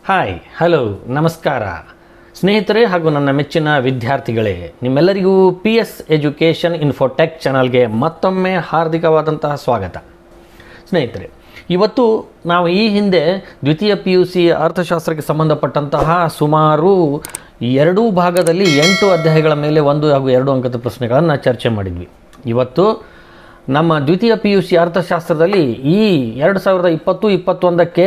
Hi hello ನಮಸ್ಕಾರ ಸ್ನೇಹಿತರೆ ಹಾಗೂ ನನ್ನ ಮೆಚ್ಚಿನ ವಿದ್ಯಾರ್ಥಿಗಳೇ, ನಿಮ್ಮೆಲ್ಲರಿಗೂ PS ಎಜುಕೇಷನ್ ಇನ್ಫೋಟೆಕ್ ಚಾನಲ್ಗೆ ಮತ್ತೊಮ್ಮೆ ಹಾರ್ದಿಕವಾದಂತಹ ಸ್ವಾಗತ. ಸ್ನೇಹಿತರೆ, ಇವತ್ತು ನಾವು ಈ ಹಿಂದೆ ದ್ವಿತೀಯ PUC ಅರ್ಥಶಾಸ್ತ್ರಕ್ಕೆ ಸಂಬಂಧಪಟ್ಟಂತಹ ಸುಮಾರು 2 ಭಾಗದಲ್ಲಿ 8 ಅಧ್ಯಾಯಗಳ ಮೇಲೆ 1 ಹಾಗೂ 2 ಅಂಕದ ಪ್ರಶ್ನೆಗಳನ್ನು ಚರ್ಚೆ ಮಾಡಿದ್ವಿ. ಇವತ್ತು ನಮ್ಮ ದ್ವಿತೀಯ PUC ಅರ್ಥಶಾಸ್ತ್ರದಲ್ಲಿ ಈ 2020-21ಕ್ಕೆ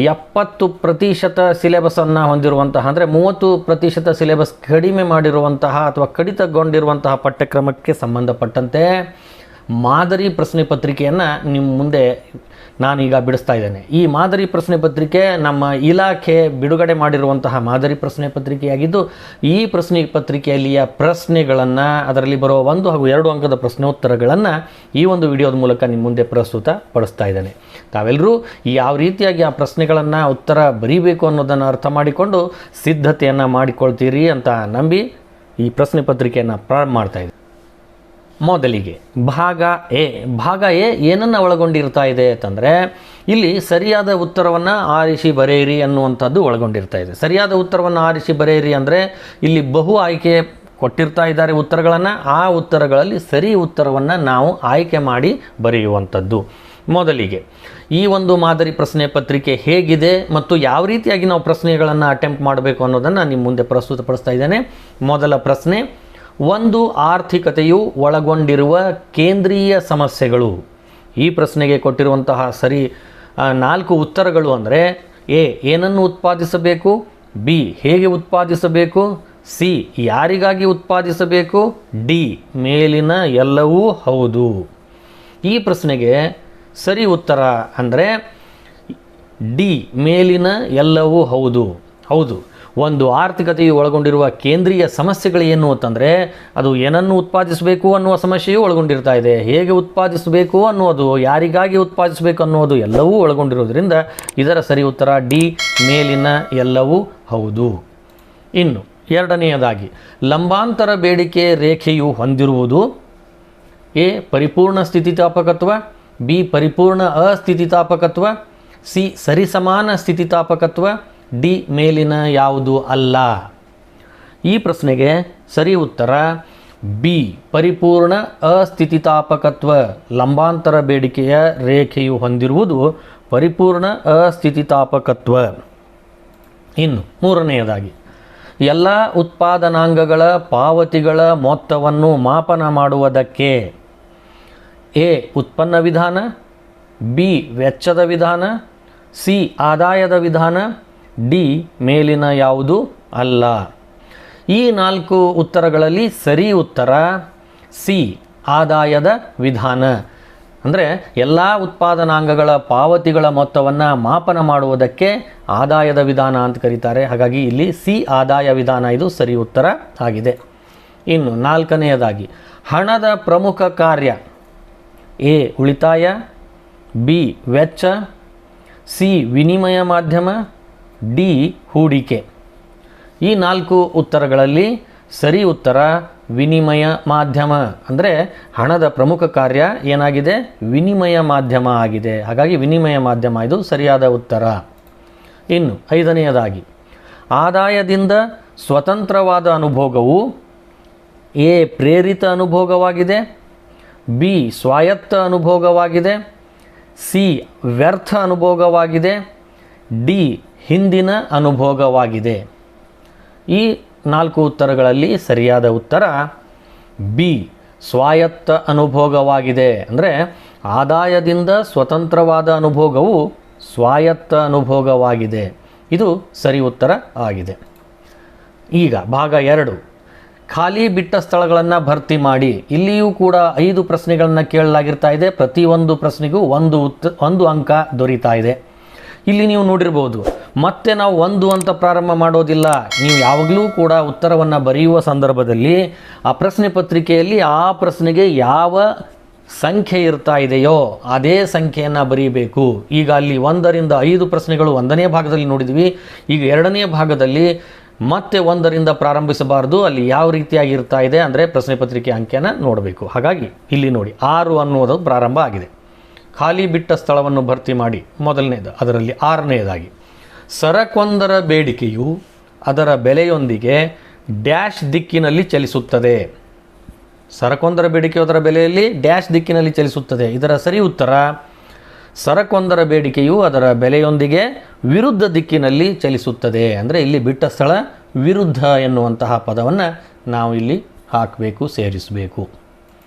70% ಸಿಲೆಬಸನ್ನು ಹೊಂದಿರುವಂತಹ, ಅಂದರೆ 30% ಸಿಲೆಬಸ್ ಕಡಿಮೆ ಮಾಡಿರುವಂತಹ ಅಥವಾ ಕಡಿತಗೊಂಡಿರುವಂತಹ ಪಠ್ಯಕ್ರಮಕ್ಕೆ ಸಂಬಂಧಪಟ್ಟಂತೆ ಮಾದರಿ ಪ್ರಶ್ನೆ ಪತ್ರಿಕೆಯನ್ನು ನಿಮ್ಮ ಮುಂದೆ ನಾನೀಗ ಬಿಡಿಸ್ತಾ ಇದ್ದೇನೆ. ಈ ಮಾದರಿ ಪ್ರಶ್ನೆ ಪತ್ರಿಕೆ ನಮ್ಮ ಇಲಾಖೆ ಬಿಡುಗಡೆ ಮಾಡಿರುವಂತಹ ಮಾದರಿ ಪ್ರಶ್ನೆ ಪತ್ರಿಕೆಯಾಗಿದ್ದು, ಈ ಪ್ರಶ್ನೆ ಪತ್ರಿಕೆಯಲ್ಲಿಯ ಪ್ರಶ್ನೆಗಳನ್ನು, ಅದರಲ್ಲಿ ಬರುವ 1 ಹಾಗೂ 2 ಅಂಕದ ಪ್ರಶ್ನೋತ್ತರಗಳನ್ನು ಈ ಒಂದು ವಿಡಿಯೋದ ಮೂಲಕ ನಿಮ್ಮ ಮುಂದೆ ಪ್ರಸ್ತುತ ಪಡಿಸ್ತಾ ಇದ್ದೇನೆ. ತಾವೆಲ್ಲರೂ ಯಾವ ರೀತಿಯಾಗಿ ಆ ಪ್ರಶ್ನೆಗಳನ್ನು ಉತ್ತರ ಬರೀಬೇಕು ಅನ್ನೋದನ್ನು ಅರ್ಥ ಮಾಡಿಕೊಂಡು ಸಿದ್ಧತೆಯನ್ನು ಮಾಡಿಕೊಳ್ತೀರಿ ಅಂತ ನಂಬಿ ಈ ಪ್ರಶ್ನೆ ಪತ್ರಿಕೆಯನ್ನು ಪ್ರಾರಂಭ ಮಾಡ್ತಾ ಇದ್ದೀನಿ. ಮೊದಲಿಗೆ ಭಾಗ ಎ ಏನನ್ನು ಒಳಗೊಂಡಿರ್ತಾ ಇದೆ ಅಂತಂದರೆ, ಇಲ್ಲಿ ಸರಿಯಾದ ಉತ್ತರವನ್ನು ಆರಿಸಿ ಬರೆಯಿರಿ ಅನ್ನುವಂಥದ್ದು ಒಳಗೊಂಡಿರ್ತಾ ಇದೆ. ಸರಿಯಾದ ಉತ್ತರವನ್ನು ಆರಿಸಿ ಬರೆಯಿರಿ ಅಂದರೆ ಇಲ್ಲಿ ಬಹು ಆಯ್ಕೆ ಕೊಟ್ಟಿರ್ತಾ ಇದ್ದಾರೆ ಉತ್ತರಗಳನ್ನು. ಆ ಉತ್ತರಗಳಲ್ಲಿ ಸರಿ ಉತ್ತರವನ್ನು ನಾವು ಆಯ್ಕೆ ಮಾಡಿ ಬರೆಯುವಂಥದ್ದು. ಮೊದಲಿಗೆ ಈ ಒಂದು ಮಾದರಿ ಪ್ರಶ್ನೆ ಪತ್ರಿಕೆ ಹೇಗಿದೆ ಮತ್ತು ಯಾವ ರೀತಿಯಾಗಿ ನಾವು ಪ್ರಶ್ನೆಗಳನ್ನು ಅಟೆಂಪ್ಟ್ ಮಾಡಬೇಕು ಅನ್ನೋದನ್ನು ನಿಮ್ಮ ಮುಂದೆ ಪ್ರಸ್ತುತಪಡಿಸ್ತಾ ಇದ್ದೇನೆ. ಮೊದಲ ಪ್ರಶ್ನೆ, ಒಂದು ಆರ್ಥಿಕತೆಯು ಒಳಗೊಂಡಿರುವ ಕೇಂದ್ರೀಯ ಸಮಸ್ಯೆಗಳು. ಈ ಪ್ರಶ್ನೆಗೆ ಕೊಟ್ಟಿರುವಂತಹ ಸರಿ 4 ಉತ್ತರಗಳು ಅಂದರೆ: ಎ ಏನನ್ನು ಉತ್ಪಾದಿಸಬೇಕು, ಬಿ ಹೇಗೆ ಉತ್ಪಾದಿಸಬೇಕು, ಸಿ ಯಾರಿಗಾಗಿ ಉತ್ಪಾದಿಸಬೇಕು, ಡಿ ಮೇಲಿನ ಎಲ್ಲವೂ ಹೌದು. ಈ ಪ್ರಶ್ನೆಗೆ ಸರಿ ಉತ್ತರ ಅಂದರೆ ಡಿ ಮೇಲಿನ ಎಲ್ಲವೂ ಹೌದು. ಒಂದು ಆರ್ಥಿಕತೆಯು ಒಳಗೊಂಡಿರುವ ಕೇಂದ್ರೀಯ ಸಮಸ್ಯೆಗಳು ಏನು ಅಂತಂದರೆ, ಅದು ಏನನ್ನು ಉತ್ಪಾದಿಸಬೇಕು ಅನ್ನುವ ಸಮಸ್ಯೆಯೂ ಒಳಗೊಂಡಿರ್ತಾ ಇದೆ, ಹೇಗೆ ಉತ್ಪಾದಿಸಬೇಕು ಅನ್ನೋದು, ಯಾರಿಗಾಗಿ ಉತ್ಪಾದಿಸಬೇಕು ಅನ್ನೋದು ಎಲ್ಲವೂ ಒಳಗೊಂಡಿರೋದ್ರಿಂದ ಇದರ ಸರಿ ಉತ್ತರ ಡಿ ಮೇಲಿನ ಎಲ್ಲವೂ ಹೌದು. ಇನ್ನು ಎರಡನೆಯದಾಗಿ, ಲಂಬಾಂತರ ಬೇಡಿಕೆ ರೇಖೆಯು ಹೊಂದಿರುವುದು: ಎ ಪರಿಪೂರ್ಣ ಸ್ಥಿತಿಸ್ಥಾಪಕತ್ವ, ಬಿ ಪರಿಪೂರ್ಣ ಅಸ್ಥಿತಿಸ್ಥಾಪಕತ್ವ, ಸಿ ಸರಿಸಮಾನ ಸ್ಥಿತಿಸ್ಥಾಪಕತ್ವ, ಡಿ ಮೇಲಿನ ಯಾವುದು ಅಲ್ಲ. ಈ ಪ್ರಶ್ನೆಗೆ ಸರಿ ಉತ್ತರ ಬಿ ಪರಿಪೂರ್ಣ ಅಸ್ಥಿತಿಸ್ಥಾಪಕತ್ವ. ಲಂಬಾಂತರ ಬೇಡಿಕೆಯ ರೇಖೆಯು ಹೊಂದಿರುವುದು ಪರಿಪೂರ್ಣ ಅಸ್ಥಿತಿಸ್ಥಾಪಕತ್ವ. ಇನ್ನು ಮೂರನೆಯದಾಗಿ, ಎಲ್ಲ ಉತ್ಪಾದನಾಂಗಗಳ ಪಾವತಿಗಳ ಮೊತ್ತವನ್ನು ಮಾಪನ ಮಾಡುವುದಕ್ಕೆ: ಎ ಉತ್ಪನ್ನ ವಿಧಾನ, ಬಿ ವೆಚ್ಚದ ವಿಧಾನ, ಸಿ ಆದಾಯದ ವಿಧಾನ, ಡಿ ಮೇಲಿನ ಯಾವುದು ಅಲ್ಲ. ಈ 4 ಉತ್ತರಗಳಲ್ಲಿ ಸರಿ ಉತ್ತರ ಸಿ ಆದಾಯದ ವಿಧಾನ. ಅಂದರೆ ಎಲ್ಲ ಉತ್ಪಾದನಾಂಗಗಳ ಪಾವತಿಗಳ ಮೊತ್ತವನ್ನು ಮಾಪನ ಮಾಡುವುದಕ್ಕೆ ಆದಾಯದ ವಿಧಾನ ಅಂತ ಕರೀತಾರೆ. ಹಾಗಾಗಿ ಇಲ್ಲಿ ಸಿ ಆದಾಯ ವಿಧಾನ ಇದು ಸರಿ ಉತ್ತರ ಆಗಿದೆ. ಇನ್ನು 4ನೆಯದಾಗಿ, ಹಣದ ಪ್ರಮುಖ ಕಾರ್ಯ: ಎ ಉಳಿತಾಯ, ಬಿ ವೆಚ್ಚ, ಸಿ ವಿನಿಮಯ ಮಾಧ್ಯಮ, ಡಿ ಹೂಡಿಕೆ. ಈ 4 ಉತ್ತರಗಳಲ್ಲಿ ಸರಿ ಉತ್ತರ ವಿನಿಮಯ ಮಾಧ್ಯಮ. ಅಂದರೆ ಹಣದ ಪ್ರಮುಖ ಕಾರ್ಯ ಏನಾಗಿದೆ, ವಿನಿಮಯ ಮಾಧ್ಯಮ ಆಗಿದೆ. ಹಾಗಾಗಿ ವಿನಿಮಯ ಮಾಧ್ಯಮ ಇದು ಸರಿಯಾದ ಉತ್ತರ. ಇನ್ನು 5ನೆಯದಾಗಿ, ಆದಾಯದಿಂದ ಸ್ವತಂತ್ರವಾದ ಅನುಭೋಗವು: ಎ ಪ್ರೇರಿತ ಅನುಭೋಗವಾಗಿದೆ, ಬಿ ಸ್ವಾಯತ್ತ ಅನುಭೋಗವಾಗಿದೆ, ಸಿ ವ್ಯರ್ಥ ಅನುಭೋಗವಾಗಿದೆ, ಡಿ ಹಿಂದಿನ ಅನುಭೋಗವಾಗಿದೆ. ಈ 4 ಉತ್ತರಗಳಲ್ಲಿ ಸರಿಯಾದ ಉತ್ತರ ಬಿ ಸ್ವಾಯತ್ತ ಅನುಭೋಗವಾಗಿದೆ. ಅಂದರೆ ಆದಾಯದಿಂದ ಸ್ವತಂತ್ರವಾದ ಅನುಭೋಗವು ಸ್ವಾಯತ್ತ ಅನುಭೋಗವಾಗಿದೆ. ಇದು ಸರಿ ಉತ್ತರ ಆಗಿದೆ. ಈಗ ಭಾಗ 2, ಖಾಲಿ ಬಿಟ್ಟ ಸ್ಥಳಗಳನ್ನು ಭರ್ತಿ ಮಾಡಿ. ಇಲ್ಲಿಯೂ ಕೂಡ 5 ಪ್ರಶ್ನೆಗಳನ್ನು ಕೇಳಲಾಗಿರ್ತಾ ಇದೆ. ಪ್ರತಿಯೊಂದು ಪ್ರಶ್ನೆಗೂ 1 ಅಂಕ ದೊರೀತಾ ಇದೆ. ಇಲ್ಲಿ ನೀವು ನೋಡಿರ್ಬೋದು, ಮತ್ತೆ ನಾವು 1 ಅಂತ ಪ್ರಾರಂಭ ಮಾಡೋದಿಲ್ಲ. ನೀವು ಯಾವಾಗಲೂ ಕೂಡ ಉತ್ತರವನ್ನು ಬರೆಯುವ ಸಂದರ್ಭದಲ್ಲಿ ಆ ಪ್ರಶ್ನೆ ಪತ್ರಿಕೆಯಲ್ಲಿ ಆ ಪ್ರಶ್ನೆಗೆ ಯಾವ ಸಂಖ್ಯೆ ಇರ್ತಾ ಇದೆಯೋ ಅದೇ ಸಂಖ್ಯೆಯನ್ನು ಬರೀಬೇಕು. ಈಗ ಅಲ್ಲಿ 1ರಿಂದ 5 ಪ್ರಶ್ನೆಗಳು 1ನೇ ಭಾಗದಲ್ಲಿ ನೋಡಿದ್ವಿ. ಈಗ 2ನೇ ಭಾಗದಲ್ಲಿ ಮತ್ತೆ 1ರಿಂದ ಪ್ರಾರಂಭಿಸಬಾರ್ದು. ಅಲ್ಲಿ ಯಾವ ರೀತಿಯಾಗಿ ಇರ್ತಾ ಇದೆ ಅಂದರೆ ಪ್ರಶ್ನೆ ಪತ್ರಿಕೆ ಅಂಕೆಯನ್ನು ನೋಡಬೇಕು. ಹಾಗಾಗಿ ಇಲ್ಲಿ ನೋಡಿ 6 ಅನ್ನೋದು ಪ್ರಾರಂಭ ಆಗಿದೆ. ಖಾಲಿ ಬಿಟ್ಟ ಸ್ಥಳವನ್ನು ಭರ್ತಿ ಮಾಡಿ ಮೊದಲನೇದು. ಅದರಲ್ಲಿ 6ನೆಯದಾಗಿ, ಸರಕೊಂದರ ಬೇಡಿಕೆಯು ಅದರ ಬೆಲೆಯೊಂದಿಗೆ ಡ್ಯಾಶ್ ದಿಕ್ಕಿನಲ್ಲಿ ಚಲಿಸುತ್ತದೆ. ಸರಕೊಂದರ ಬೇಡಿಕೆಯು ಅದರ ಬೆಲೆಯಲ್ಲಿ ಡ್ಯಾಶ್ ದಿಕ್ಕಿನಲ್ಲಿ ಚಲಿಸುತ್ತದೆ. ಇದರ ಸರಿ ಉತ್ತರ ಸರಕೊಂದರ ಬೇಡಿಕೆಯು ಅದರ ಬೆಲೆಯೊಂದಿಗೆ ವಿರುದ್ಧ ದಿಕ್ಕಿನಲ್ಲಿ ಚಲಿಸುತ್ತದೆ. ಅಂದರೆ ಇಲ್ಲಿ ಬಿಟ್ಟ ಸ್ಥಳ ವಿರುದ್ಧ ಎನ್ನುವಂತಹ ಪದವನ್ನು ನಾವು ಇಲ್ಲಿ ಹಾಕಬೇಕು, ಸೇರಿಸಬೇಕು.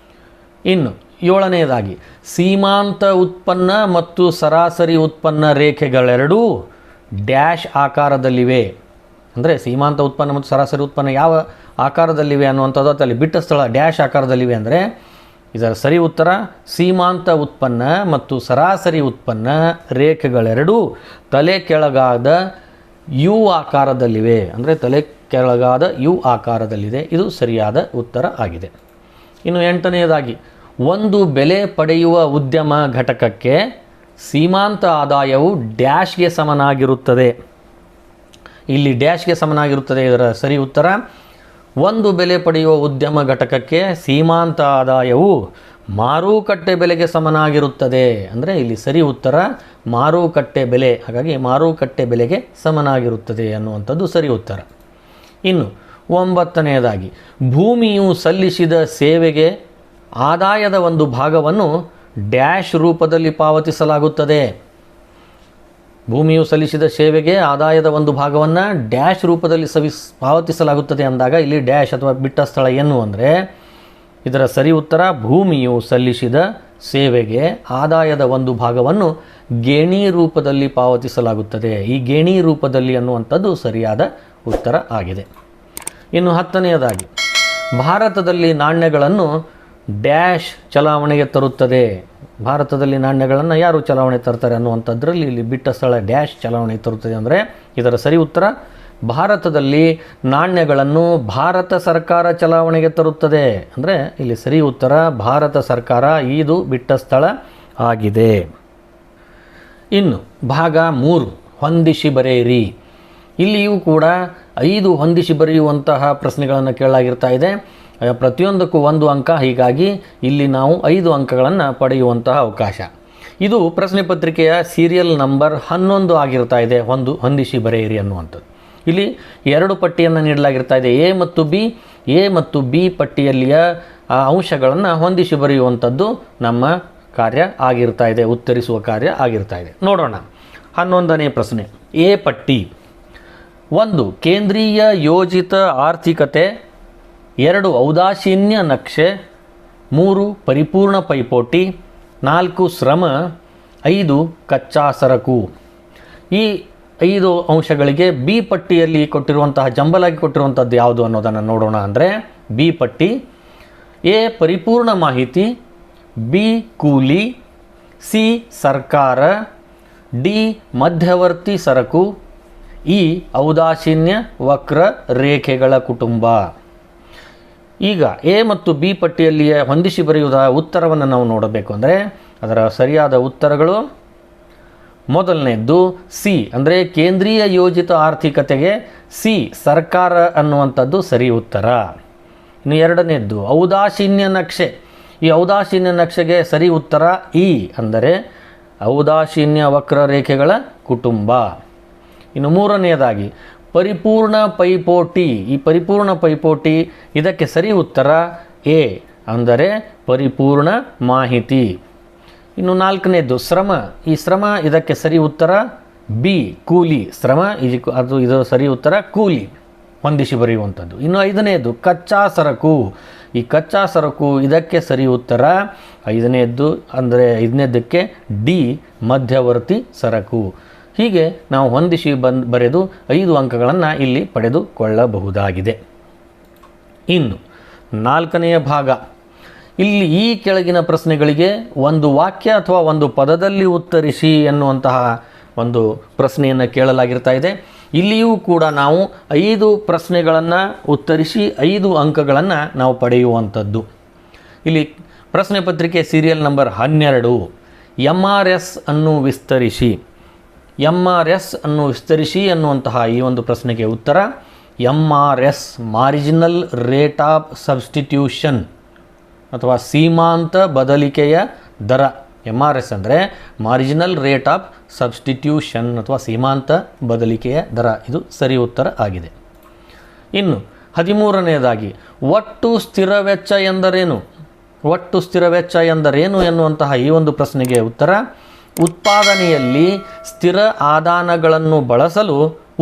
ಇನ್ನು 7ನೇದಾಗಿ ಸೀಮಾಂತ ಉತ್ಪನ್ನ ಮತ್ತು ಸರಾಸರಿ ಉತ್ಪನ್ನ ರೇಖೆಗಳೆರಡೂ ಡ್ಯಾಶ್ ಆಕಾರದಲ್ಲಿವೆ. ಅಂದರೆ ಸೀಮಾಂತ ಉತ್ಪನ್ನ ಮತ್ತು ಸರಾಸರಿ ಉತ್ಪನ್ನ ಯಾವ ಆಕಾರದಲ್ಲಿವೆ ಅನ್ನುವಂಥದ್ದು ಅಲ್ಲಿ ಬಿಟ್ಟ ಸ್ಥಳ ಡ್ಯಾಶ್ ಆಕಾರದಲ್ಲಿವೆ. ಅಂದರೆ ಇದರ ಸರಿ ಉತ್ತರ ಸೀಮಾಂತ ಉತ್ಪನ್ನ ಮತ್ತು ಸರಾಸರಿ ಉತ್ಪನ್ನ ರೇಖೆಗಳೆರಡೂ ತಲೆ ಕೆಳಗಾದ ಯು ಆಕಾರದಲ್ಲಿವೆ. ಅಂದರೆ ತಲೆ ಕೆಳಗಾದ ಯು ಆಕಾರದಲ್ಲಿದೆ. ಇದು ಸರಿಯಾದ ಉತ್ತರ ಆಗಿದೆ. ಇನ್ನು 8ನೇದಾಗಿ ಒಂದು ಬೆಲೆ ಪಡೆಯುವ ಉದ್ಯಮ ಘಟಕಕ್ಕೆ ಸೀಮಾಂತ ಆದಾಯವು ಡ್ಯಾಶ್ಗೆ ಸಮನಾಗಿರುತ್ತದೆ. ಇಲ್ಲಿ ಡ್ಯಾಶ್ಗೆ ಸಮನಾಗಿರುತ್ತದೆ. ಇದರ ಸರಿ ಉತ್ತರ ಒಂದು ಬೆಲೆ ಪಡೆಯುವ ಉದ್ಯಮ ಘಟಕಕ್ಕೆ ಸೀಮಾಂತ ಆದಾಯವು ಮಾರುಕಟ್ಟೆ ಬೆಲೆಗೆ ಸಮನಾಗಿರುತ್ತದೆ. ಅಂದರೆ ಇಲ್ಲಿ ಸರಿ ಉತ್ತರ ಮಾರುಕಟ್ಟೆ ಬೆಲೆ. ಹಾಗಾಗಿ ಮಾರುಕಟ್ಟೆ ಬೆಲೆಗೆ ಸಮನಾಗಿರುತ್ತದೆ ಅನ್ನುವಂಥದ್ದು ಸರಿ ಉತ್ತರ. ಇನ್ನು 9ನೇದಾಗಿ ಭೂಮಿಯು ಸಲ್ಲಿಸಿದ ಸೇವೆಗೆ ಆದಾಯದ ಒಂದು ಭಾಗವನ್ನು ಡ್ಯಾಶ್ ರೂಪದಲ್ಲಿ ಪಾವತಿಸಲಾಗುತ್ತದೆ. ಭೂಮಿಯು ಸಲ್ಲಿಸಿದ ಸೇವೆಗೆ ಆದಾಯದ ಒಂದು ಭಾಗವನ್ನು ಡ್ಯಾಶ್ ರೂಪದಲ್ಲಿ ಪಾವತಿಸಲಾಗುತ್ತದೆ ಅಂದಾಗ ಇಲ್ಲಿ ಡ್ಯಾಶ್ ಅಥವಾ ಬಿಟ್ಟ ಸ್ಥಳ ಏನು ಅಂದರೆ ಇದರ ಸರಿ ಉತ್ತರ ಭೂಮಿಯು ಸಲ್ಲಿಸಿದ ಸೇವೆಗೆ ಆದಾಯದ ಒಂದು ಭಾಗವನ್ನು ಗೇಣಿ ರೂಪದಲ್ಲಿ ಪಾವತಿಸಲಾಗುತ್ತದೆ. ಈ ಗೇಣಿ ರೂಪದಲ್ಲಿ ಅನ್ನುವಂಥದ್ದು ಸರಿಯಾದ ಉತ್ತರ ಆಗಿದೆ. ಇನ್ನು 10ನೇದಾಗಿ ಭಾರತದಲ್ಲಿ ನಾಣ್ಯಗಳನ್ನು ಡ್ಯಾಶ್ ಚಲಾವಣೆಗೆ ತರುತ್ತದೆ. ಭಾರತದಲ್ಲಿ ನಾಣ್ಯಗಳನ್ನು ಯಾರು ಚಲಾವಣೆ ತರ್ತಾರೆ ಅನ್ನುವಂಥದ್ರಲ್ಲಿ ಇಲ್ಲಿ ಬಿಟ್ಟ ಸ್ಥಳ ಡ್ಯಾಶ್ ಚಲಾವಣೆ ತರುತ್ತದೆ. ಅಂದರೆ ಇದರ ಸರಿ ಉತ್ತರ ಭಾರತದಲ್ಲಿ ನಾಣ್ಯಗಳನ್ನು ಭಾರತ ಸರ್ಕಾರ ಚಲಾವಣೆಗೆ ತರುತ್ತದೆ. ಅಂದರೆ ಇಲ್ಲಿ ಸರಿ ಉತ್ತರ ಭಾರತ ಸರ್ಕಾರ. ಇದು ಬಿಟ್ಟ ಸ್ಥಳ ಆಗಿದೆ. ಇನ್ನು ಭಾಗ 3 ಹೊಂದಿಸಿ ಬರೆಯಿರಿ. ಇಲ್ಲಿಯೂ ಕೂಡ 5 ಹೊಂದಿಸಿ ಬರೆಯುವಂತಹ ಪ್ರಶ್ನೆಗಳನ್ನು ಕೇಳಲಾಗಿರ್ತಾ ಇದೆ. ಪ್ರತಿಯೊಂದಕ್ಕೂ 1 ಅಂಕ. ಹೀಗಾಗಿ ಇಲ್ಲಿ ನಾವು 5 ಅಂಕಗಳನ್ನು ಪಡೆಯುವಂತಹ ಅವಕಾಶ. ಇದು ಪ್ರಶ್ನೆ ಪತ್ರಿಕೆಯ ಸೀರಿಯಲ್ ನಂಬರ್ 11 ಆಗಿರ್ತಾ ಇದೆ. ಹೊಂದಿಸಿ ಬರೆಯಿರಿ ಅನ್ನುವಂಥದ್ದು. ಇಲ್ಲಿ 2 ಪಟ್ಟಿಯನ್ನು ನೀಡಲಾಗಿರ್ತಾ ಇದೆ, ಎ ಮತ್ತು ಬಿ. ಎ ಮತ್ತು ಬಿ ಪಟ್ಟಿಯಲ್ಲಿಯ ಅಂಶಗಳನ್ನು ಹೊಂದಿಸಿ ಬರೆಯುವಂಥದ್ದು ನಮ್ಮ ಕಾರ್ಯ ಆಗಿರ್ತಾ ಇದೆ, ಉತ್ತರಿಸುವ ಕಾರ್ಯ ಆಗಿರ್ತಾ ಇದೆ. ನೋಡೋಣ 11ನೇ ಪ್ರಶ್ನೆ. ಎ ಪಟ್ಟಿ 1 ಕೇಂದ್ರೀಯ ಯೋಜಿತ ಆರ್ಥಿಕತೆ, 2 ಔದಾಸೀನ್ಯ ನಕ್ಷೆ, 3 ಪರಿಪೂರ್ಣ ಪೈಪೋಟಿ, 4 ಶ್ರಮ, 5 ಕಚ್ಚಾ ಸರಕು. ಈ 5 ಅಂಶಗಳಿಗೆ ಬಿ ಪಟ್ಟಿಯಲ್ಲಿ ಕೊಟ್ಟಿರುವಂತಹ ಜಂಬಲಾಗಿ ಕೊಟ್ಟಿರುವಂಥದ್ದು ಯಾವುದು ಅನ್ನೋದನ್ನು ನೋಡೋಣ. ಅಂದರೆ ಬಿ ಪಟ್ಟಿ ಎ ಪರಿಪೂರ್ಣ ಮಾಹಿತಿ, ಬಿ ಕೂಲಿ, ಸಿ ಸರ್ಕಾರ, ಡಿ ಮಧ್ಯವರ್ತಿ ಸರಕು, ಇ ಔದಾಸೀನ್ಯ ವಕ್ರ ರೇಖೆಗಳ ಕುಟುಂಬ. ಈಗ ಎ ಮತ್ತು ಬಿ ಪಟ್ಟಿಯಲ್ಲಿಯ ಹೊಂದಿಸಿ ಬರೆಯುವ ಉತ್ತರವನ್ನು ನಾವು ನೋಡಬೇಕು. ಅಂದರೆ ಅದರ ಸರಿಯಾದ ಉತ್ತರಗಳು ಮೊದಲನೇದ್ದು ಸಿ, ಅಂದರೆ ಕೇಂದ್ರೀಯ ಯೋಜಿತ ಆರ್ಥಿಕತೆಗೆ ಸಿ ಸರ್ಕಾರ ಅನ್ನುವಂಥದ್ದು ಸರಿ ಉತ್ತರ. ಇನ್ನು 2ನೇದ್ದು ಔದಾಸೀನ್ಯ ನಕ್ಷೆ. ಈ ಔದಾಸೀನ್ಯ ನಕ್ಷೆಗೆ ಸರಿ ಉತ್ತರ ಇ, ಅಂದರೆ ಔದಾಸೀನ್ಯ ವಕ್ರರೇಖೆಗಳ ಕುಟುಂಬ. ಇನ್ನು 3ನೇದಾಗಿ ಪರಿಪೂರ್ಣ ಪೈಪೋಟಿ. ಈ ಪರಿಪೂರ್ಣ ಪೈಪೋಟಿ ಇದಕ್ಕೆ ಸರಿ ಉತ್ತರ ಎ, ಅಂದರೆ ಪರಿಪೂರ್ಣ ಮಾಹಿತಿ. ಇನ್ನು 4ನೇದ್ದು ಶ್ರಮ. ಈ ಶ್ರಮ ಇದಕ್ಕೆ ಸರಿ ಉತ್ತರ ಬಿ, ಕೂಲಿ. ಶ್ರಮ ಇದು ಸರಿ ಉತ್ತರ ಕೂಲಿ, ಹೊಂದಿಸಿ ಬರೆಯುವಂಥದ್ದು. ಇನ್ನು 5ನೇದ್ದು ಕಚ್ಚಾ ಸರಕು. ಈ ಕಚ್ಚಾ ಸರಕು ಇದಕ್ಕೆ ಸರಿ ಉತ್ತರ 5ನೇದ್ದು, ಅಂದರೆ 5ನೇದಕ್ಕೆ ಡಿ ಮಧ್ಯವರ್ತಿ ಸರಕು. ಹೀಗೆ ನಾವು ಹೊಂದಿಸಿ ಬರೆದು 5 ಅಂಕಗಳನ್ನು ಇಲ್ಲಿ ಪಡೆದುಕೊಳ್ಳಬಹುದಾಗಿದೆ. ಇನ್ನು 4ನೆಯ ಭಾಗ. ಇಲ್ಲಿ ಈ ಕೆಳಗಿನ ಪ್ರಶ್ನೆಗಳಿಗೆ ಒಂದು ವಾಕ್ಯ ಅಥವಾ ಒಂದು ಪದದಲ್ಲಿ ಉತ್ತರಿಸಿ ಎನ್ನುವಂತಹ ಒಂದು ಪ್ರಶ್ನೆಯನ್ನು ಕೇಳಲಾಗಿರ್ತಾ ಇದೆ. ಇಲ್ಲಿಯೂ ಕೂಡ ನಾವು 5 ಪ್ರಶ್ನೆಗಳನ್ನು ಉತ್ತರಿಸಿ 5 ಅಂಕಗಳನ್ನು ನಾವು ಪಡೆಯುವಂಥದ್ದು. ಇಲ್ಲಿ ಪ್ರಶ್ನೆ ಪತ್ರಿಕೆ ಸೀರಿಯಲ್ ನಂಬರ್ 12 MRS ಅನ್ನು ವಿಸ್ತರಿಸಿ. MRS ಅನ್ನು ವಿಸ್ತರಿಸಿ ಅನ್ನುವಂತಹ ಈ ಒಂದು ಪ್ರಶ್ನೆಗೆ ಉತ್ತರ MRS marginal rate of substitution ಅಥವಾ ಸೀಮಾಂತ ಬದಲಿಕೆಯ ದರ MRS ಅಂದರೆ ಮಾರ್ಜಿನಲ್ ರೇಟ್ ಆಫ್ ಸಬ್ಸ್ಟಿಟ್ಯೂಷನ್ ಅಥವಾ ಸೀಮಾಂತ ಬದಲಿಕೆಯ ದರ. ಇದು ಸರಿ ಉತ್ತರ ಆಗಿದೆ. ಇನ್ನು 13ನೇದಾಗಿ ಒಟ್ಟು ಸ್ಥಿರ ವೆಚ್ಚ ಎಂದರೇನು? ಒಟ್ಟು ಸ್ಥಿರ ವೆಚ್ಚ ಎಂದರೇನು ಎನ್ನುವಂತಹ ಈ ಒಂದು ಪ್ರಶ್ನೆಗೆ ಉತ್ತರ, ಉತ್ಪಾದನೆಯಲ್ಲಿ ಸ್ಥಿರ ಆದಾನಗಳನ್ನು ಬಳಸಲು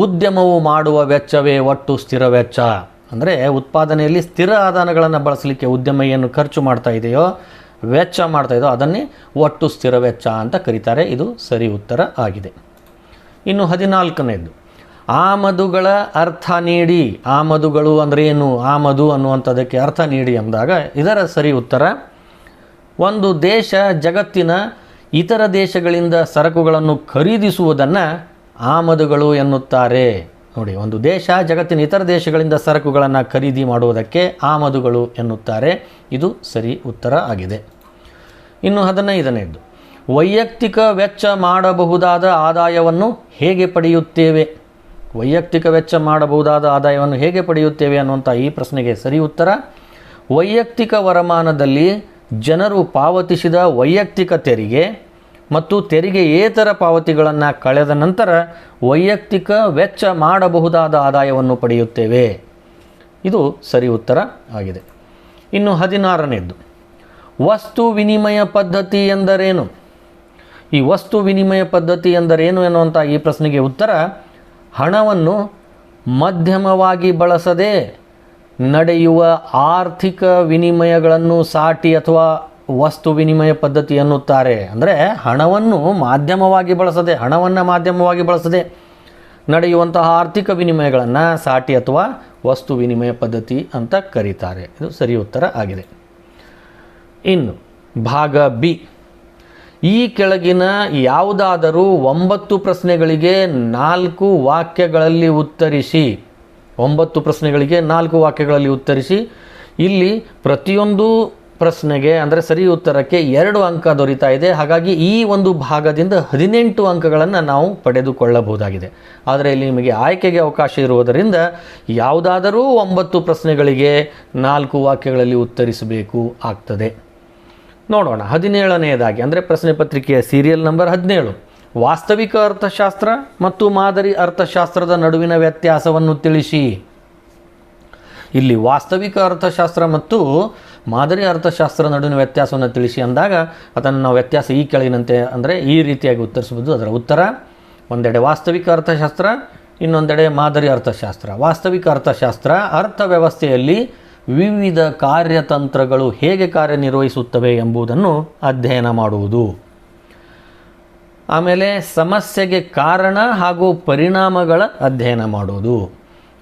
ಉದ್ಯಮವು ಮಾಡುವ ವೆಚ್ಚವೇ ಒಟ್ಟು ಸ್ಥಿರ ವೆಚ್ಚ. ಅಂದರೆ ಉತ್ಪಾದನೆಯಲ್ಲಿ ಸ್ಥಿರ ಆದಾನಗಳನ್ನು ಬಳಸಲಿಕ್ಕೆ ಉದ್ಯಮ ಏನು ಖರ್ಚು ಮಾಡ್ತಾ ಇದೆಯೋ, ವೆಚ್ಚ ಮಾಡ್ತಾ ಇದೆಯೋ ಅದನ್ನೇ ಒಟ್ಟು ಸ್ಥಿರ ವೆಚ್ಚ ಅಂತ ಕರೀತಾರೆ. ಇದು ಸರಿ ಉತ್ತರ ಆಗಿದೆ. ಇನ್ನು 14ನೇದು ಆಮದುಗಳ ಅರ್ಥ ನೀಡಿ. ಆಮದುಗಳು ಅಂದರೆ ಏನು? ಆಮದು ಅನ್ನುವಂಥದ್ದಕ್ಕೆ ಅರ್ಥ ನೀಡಿ ಎಂದಾಗ ಇದರ ಸರಿ ಉತ್ತರ, ಒಂದು ದೇಶ ಜಗತ್ತಿನ ಇತರ ದೇಶಗಳಿಂದ ಸರಕುಗಳನ್ನು ಖರೀದಿಸುವುದನ್ನು ಆಮದುಗಳು ಎನ್ನುತ್ತಾರೆ. ನೋಡಿ, ಒಂದು ದೇಶ ಜಗತ್ತಿನ ಇತರ ದೇಶಗಳಿಂದ ಸರಕುಗಳನ್ನು ಖರೀದಿ ಮಾಡುವುದಕ್ಕೆ ಆಮದುಗಳು ಎನ್ನುತ್ತಾರೆ. ಇದು ಸರಿ ಉತ್ತರ ಆಗಿದೆ. ಇನ್ನು 15ನೇದು ವೈಯಕ್ತಿಕ ವೆಚ್ಚ ಮಾಡಬಹುದಾದ ಆದಾಯವನ್ನು ಹೇಗೆ ಪಡೆಯುತ್ತೇವೆ? ವೈಯಕ್ತಿಕ ವೆಚ್ಚ ಮಾಡಬಹುದಾದ ಆದಾಯವನ್ನು ಹೇಗೆ ಪಡೆಯುತ್ತೇವೆ ಅನ್ನುವಂಥ ಈ ಪ್ರಶ್ನೆಗೆ ಸರಿ ಉತ್ತರ, ವೈಯಕ್ತಿಕ ವರಮಾನದಲ್ಲಿ ಜನರು ಪಾವತಿಸಿದ ವೈಯಕ್ತಿಕ ತೆರಿಗೆ ಮತ್ತು ತೆರಿಗೆಯೇತರ ಪಾವತಿಗಳನ್ನು ಕಳೆದ ನಂತರ ವೈಯಕ್ತಿಕ ವೆಚ್ಚ ಮಾಡಬಹುದಾದ ಆದಾಯವನ್ನು ಪಡೆಯುತ್ತೇವೆ. ಇದು ಸರಿ ಉತ್ತರ ಆಗಿದೆ. ಇನ್ನು 16ನೇದು ವಸ್ತು ವಿನಿಮಯ ಪದ್ಧತಿ ಎಂದರೇನು? ಈ ವಸ್ತು ವಿನಿಮಯ ಪದ್ಧತಿ ಎಂದರೇನು ಎನ್ನುವಂಥ ಈ ಪ್ರಶ್ನೆಗೆ ಉತ್ತರ, ಹಣವನ್ನು ಮಧ್ಯಮವಾಗಿ ಬಳಸದೆ ನಡೆಯುವ ಆರ್ಥಿಕ ವಿನಿಮಯಗಳನ್ನು ಸಾಟಿ ಅಥವಾ ವಸ್ತು ವಿನಿಮಯ ಪದ್ಧತಿ ಎನ್ನುತ್ತಾರೆ. ಅಂದರೆ ಹಣವನ್ನು ಮಾಧ್ಯಮವಾಗಿ ಬಳಸದೆ ನಡೆಯುವಂತಹ ಆರ್ಥಿಕ ವಿನಿಮಯಗಳನ್ನು ಸಾಟಿ ಅಥವಾ ವಸ್ತು ವಿನಿಮಯ ಪದ್ಧತಿ ಅಂತ ಕರೀತಾರೆ. ಇದು ಸರಿ ಉತ್ತರ ಆಗಿದೆ. ಇನ್ನು ಭಾಗ ಬಿ, ಈ ಕೆಳಗಿನ ಯಾವುದಾದರೂ 9 ಪ್ರಶ್ನೆಗಳಿಗೆ 4 ವಾಕ್ಯಗಳಲ್ಲಿ ಉತ್ತರಿಸಿ. 9 ಪ್ರಶ್ನೆಗಳಿಗೆ 4 ವಾಕ್ಯಗಳಲ್ಲಿ ಉತ್ತರಿಸಿ. ಇಲ್ಲಿ ಪ್ರತಿಯೊಂದು ಪ್ರಶ್ನೆಗೆ ಅಂದರೆ ಸರಿ ಉತ್ತರಕ್ಕೆ 2 ಅಂಕ ದೊರೀತಾ ಇದೆ. ಹಾಗಾಗಿ ಈ ಒಂದು ಭಾಗದಿಂದ 18 ಅಂಕಗಳನ್ನು ನಾವು ಪಡೆದುಕೊಳ್ಳಬಹುದಾಗಿದೆ. ಆದರೆ ಇಲ್ಲಿ ನಿಮಗೆ ಆಯ್ಕೆಗೆ ಅವಕಾಶ ಇರುವುದರಿಂದ ಯಾವುದಾದರೂ 9 ಪ್ರಶ್ನೆಗಳಿಗೆ 4 ವಾಕ್ಯಗಳಲ್ಲಿ ಉತ್ತರಿಸಬೇಕು ಆಗ್ತದೆ. ನೋಡೋಣ 17ನೇದಾಗಿ, ಅಂದರೆ ಪ್ರಶ್ನೆ ಪತ್ರಿಕೆಯ ಸೀರಿಯಲ್ ನಂಬರ್ 17, ವಾಸ್ತವಿಕ ಅರ್ಥಶಾಸ್ತ್ರ ಮತ್ತು ಮಾದರಿ ಅರ್ಥಶಾಸ್ತ್ರದ ನಡುವಿನ ವ್ಯತ್ಯಾಸವನ್ನು ತಿಳಿಸಿ. ಇಲ್ಲಿ ವಾಸ್ತವಿಕ ಅರ್ಥಶಾಸ್ತ್ರ ಮತ್ತು ಮಾದರಿ ಅರ್ಥಶಾಸ್ತ್ರ ನಡುವಿನ ವ್ಯತ್ಯಾಸವನ್ನು ತಿಳಿಸಿ ಅಂದಾಗ ಅದನ್ನು ನಾವು ವ್ಯತ್ಯಾಸ ಈ ಕೆಳಗಿನಂತೆ ಅಂದರೆ ಈ ರೀತಿಯಾಗಿ ಉತ್ತರಿಸಬಹುದು. ಅದರ ಉತ್ತರ, ಒಂದೆಡೆ ವಾಸ್ತವಿಕ ಅರ್ಥಶಾಸ್ತ್ರ, ಇನ್ನೊಂದೆಡೆ ಮಾದರಿ ಅರ್ಥಶಾಸ್ತ್ರ. ವಾಸ್ತವಿಕ ಅರ್ಥಶಾಸ್ತ್ರ ಅರ್ಥವ್ಯವಸ್ಥೆಯಲ್ಲಿ ವಿವಿಧ ಕಾರ್ಯತಂತ್ರಗಳು ಹೇಗೆ ಕಾರ್ಯನಿರ್ವಹಿಸುತ್ತವೆ ಎಂಬುದನ್ನು ಅಧ್ಯಯನ ಮಾಡುವುದು. ಆಮೇಲೆ ಸಮಸ್ಯೆಗೆ ಕಾರಣ ಹಾಗೂ ಪರಿಣಾಮಗಳ ಅಧ್ಯಯನ ಮಾಡುವುದು.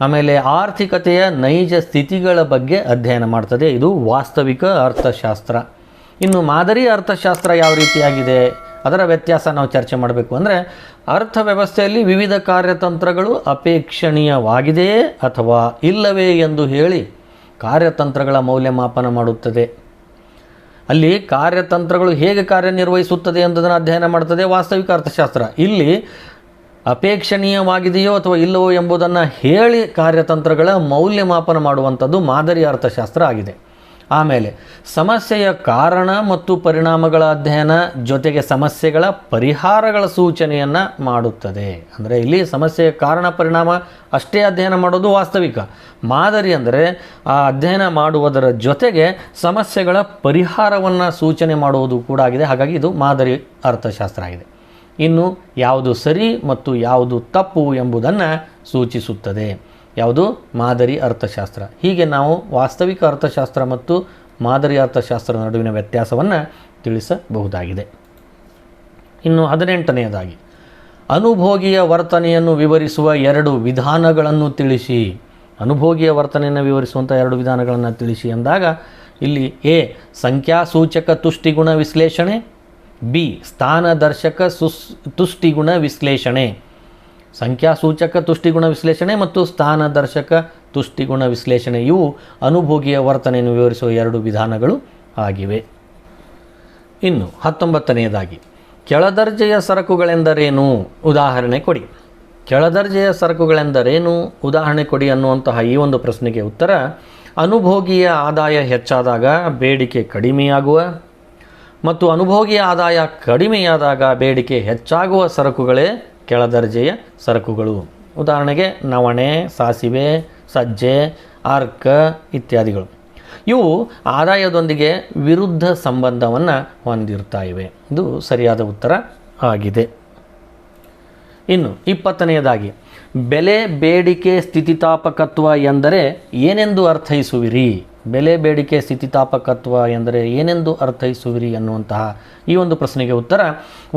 ಆಮೇಲೆ ಆರ್ಥಿಕತೆಯ ನೈಜ ಸ್ಥಿತಿಗಳ ಬಗ್ಗೆ ಅಧ್ಯಯನ ಮಾಡ್ತದೆ. ಇದು ವಾಸ್ತವಿಕ ಅರ್ಥಶಾಸ್ತ್ರ. ಇನ್ನು ಮಾದರಿ ಅರ್ಥಶಾಸ್ತ್ರ ಯಾವ ರೀತಿಯಾಗಿದೆ, ಅದರ ವ್ಯತ್ಯಾಸ ನಾವು ಚರ್ಚೆ ಮಾಡಬೇಕು. ಅಂದರೆ ಅರ್ಥವ್ಯವಸ್ಥೆಯಲ್ಲಿ ವಿವಿಧ ಕಾರ್ಯತಂತ್ರಗಳು ಅಪೇಕ್ಷಣೀಯವಾಗಿದೆಯೇ ಅಥವಾ ಇಲ್ಲವೇ ಎಂದು ಹೇಳಿ ಕಾರ್ಯತಂತ್ರಗಳ ಮೌಲ್ಯಮಾಪನ ಮಾಡುತ್ತದೆ. ಅಲ್ಲಿ ಕಾರ್ಯತಂತ್ರಗಳು ಹೇಗೆ ಕಾರ್ಯನಿರ್ವಹಿಸುತ್ತದೆ ಎಂಬುದನ್ನು ಅಧ್ಯಯನ ಮಾಡ್ತದೆ ವಾಸ್ತವಿಕ ಅರ್ಥಶಾಸ್ತ್ರ. ಇಲ್ಲಿ ಅಪೇಕ್ಷಣೀಯವಾಗಿದೆಯೋ ಅಥವಾ ಇಲ್ಲವೋ ಎಂಬುದನ್ನು ಹೇಳಿ ಕಾರ್ಯತಂತ್ರಗಳ ಮೌಲ್ಯಮಾಪನ ಮಾಡುವಂಥದ್ದು ಮಾದರಿ ಅರ್ಥಶಾಸ್ತ್ರ ಆಗಿದೆ. ಆಮೇಲೆ ಸಮಸ್ಯೆಯ ಕಾರಣ ಮತ್ತು ಪರಿಣಾಮಗಳ ಅಧ್ಯಯನ ಜೊತೆಗೆ ಸಮಸ್ಯೆಗಳ ಪರಿಹಾರಗಳ ಸೂಚನೆಯನ್ನು ಮಾಡುತ್ತದೆ. ಅಂದರೆ ಇಲ್ಲಿ ಸಮಸ್ಯೆಯ ಕಾರಣ ಪರಿಣಾಮ ಅಷ್ಟೇ ಅಧ್ಯಯನ ಮಾಡೋದು ವಾಸ್ತವಿಕ. ಮಾದರಿ ಅಂದರೆ ಆ ಅಧ್ಯಯನ ಮಾಡುವುದರ ಜೊತೆಗೆ ಸಮಸ್ಯೆಗಳ ಪರಿಹಾರವನ್ನು ಸೂಚನೆ ಮಾಡುವುದು ಕೂಡ ಆಗಿದೆ. ಹಾಗಾಗಿ ಇದು ಮಾದರಿ ಅರ್ಥಶಾಸ್ತ್ರ ಆಗಿದೆ. ಇನ್ನು ಯಾವುದು ಸರಿ ಮತ್ತು ಯಾವುದು ತಪ್ಪು ಎಂಬುದನ್ನು ಸೂಚಿಸುತ್ತದೆ. ಯಾವುದು? ಮಾದರಿ ಅರ್ಥಶಾಸ್ತ್ರ. ಹೀಗೆ ನಾವು ವಾಸ್ತವಿಕ ಅರ್ಥಶಾಸ್ತ್ರ ಮತ್ತು ಮಾದರಿ ಅರ್ಥಶಾಸ್ತ್ರ ನಡುವಿನ ವ್ಯತ್ಯಾಸವನ್ನು ತಿಳಿಸಬಹುದಾಗಿದೆ. ಇನ್ನು 18ನೇದಾಗಿ, ಅನುಭೋಗಿಯ ವರ್ತನೆಯನ್ನು ವಿವರಿಸುವ 2 ವಿಧಾನಗಳನ್ನು ತಿಳಿಸಿ. ಅನುಭೋಗಿಯ ವರ್ತನೆಯನ್ನು ವಿವರಿಸುವಂಥ 2 ವಿಧಾನಗಳನ್ನು ತಿಳಿಸಿ ಅಂದಾಗ ಇಲ್ಲಿ ಎ ಸಂಖ್ಯಾಸೂಚಕ ತುಷ್ಟಿಗುಣ ವಿಶ್ಲೇಷಣೆ, ಬಿ ಸ್ಥಾನದರ್ಶಕ ತುಷ್ಟಿಗುಣ ವಿಶ್ಲೇಷಣೆ. ಸಂಖ್ಯಾಸೂಚಕ ತುಷ್ಟಿಗುಣ ವಿಶ್ಲೇಷಣೆ ಮತ್ತು ಸ್ಥಾನದರ್ಶಕ ತುಷ್ಟಿಗುಣ ವಿಶ್ಲೇಷಣೆ ಇವು ಅನುಭೋಗಿಯ ವರ್ತನೆಯನ್ನು ವಿವರಿಸುವ 2 ವಿಧಾನಗಳು ಆಗಿವೆ. ಇನ್ನು 19ನೇದಾಗಿ, ಕೆಳದರ್ಜೆಯ ಸರಕುಗಳೆಂದರೇನು? ಉದಾಹರಣೆ ಕೊಡಿ. ಕೆಳದರ್ಜೆಯ ಸರಕುಗಳೆಂದರೇನು? ಉದಾಹರಣೆ ಕೊಡಿ ಅನ್ನುವಂತಹ ಈ ಒಂದು ಪ್ರಶ್ನೆಗೆ ಉತ್ತರ, ಅನುಭೋಗಿಯ ಆದಾಯ ಹೆಚ್ಚಾದಾಗ ಬೇಡಿಕೆ ಕಡಿಮೆಯಾಗುವ, ಮತ್ತು ಅನುಭೋಗಿ ಆದಾಯ ಕಡಿಮೆಯಾದಾಗ ಬೇಡಿಕೆ ಹೆಚ್ಚಾಗುವ ಸರಕುಗಳೇ ಕೆಳದರ್ಜೆಯ ಸರಕುಗಳು. ಉದಾಹರಣೆಗೆ ನವಣೆ, ಸಾಸಿವೆ, ಸಜ್ಜೆ, ಅರ್ಕ ಇತ್ಯಾದಿಗಳು. ಇವು ಆದಾಯದೊಂದಿಗೆ ವಿರುದ್ಧ ಸಂಬಂಧವನ್ನು ಹೊಂದಿರ್ತಾ ಇವೆ. ಇದು ಸರಿಯಾದ ಉತ್ತರ ಆಗಿದೆ. ಇನ್ನು 20ನೇದಾಗಿ ಬೆಲೆ ಬೇಡಿಕೆ ಸ್ಥಿತಿಸ್ಥಾಪಕತ್ವ ಎಂದರೆ ಏನೆಂದು ಅರ್ಥೈಸುವಿರಿ? ಬೆಲೆ ಬೇಡಿಕೆ ಸ್ಥಿತಿಸ್ಥಾಪಕತ್ವ ಎಂದರೆ ಏನೆಂದು ಅರ್ಥೈಸುವಿರಿ ಅನ್ನುವಂತಹ ಈ ಒಂದು ಪ್ರಶ್ನೆಗೆ ಉತ್ತರ,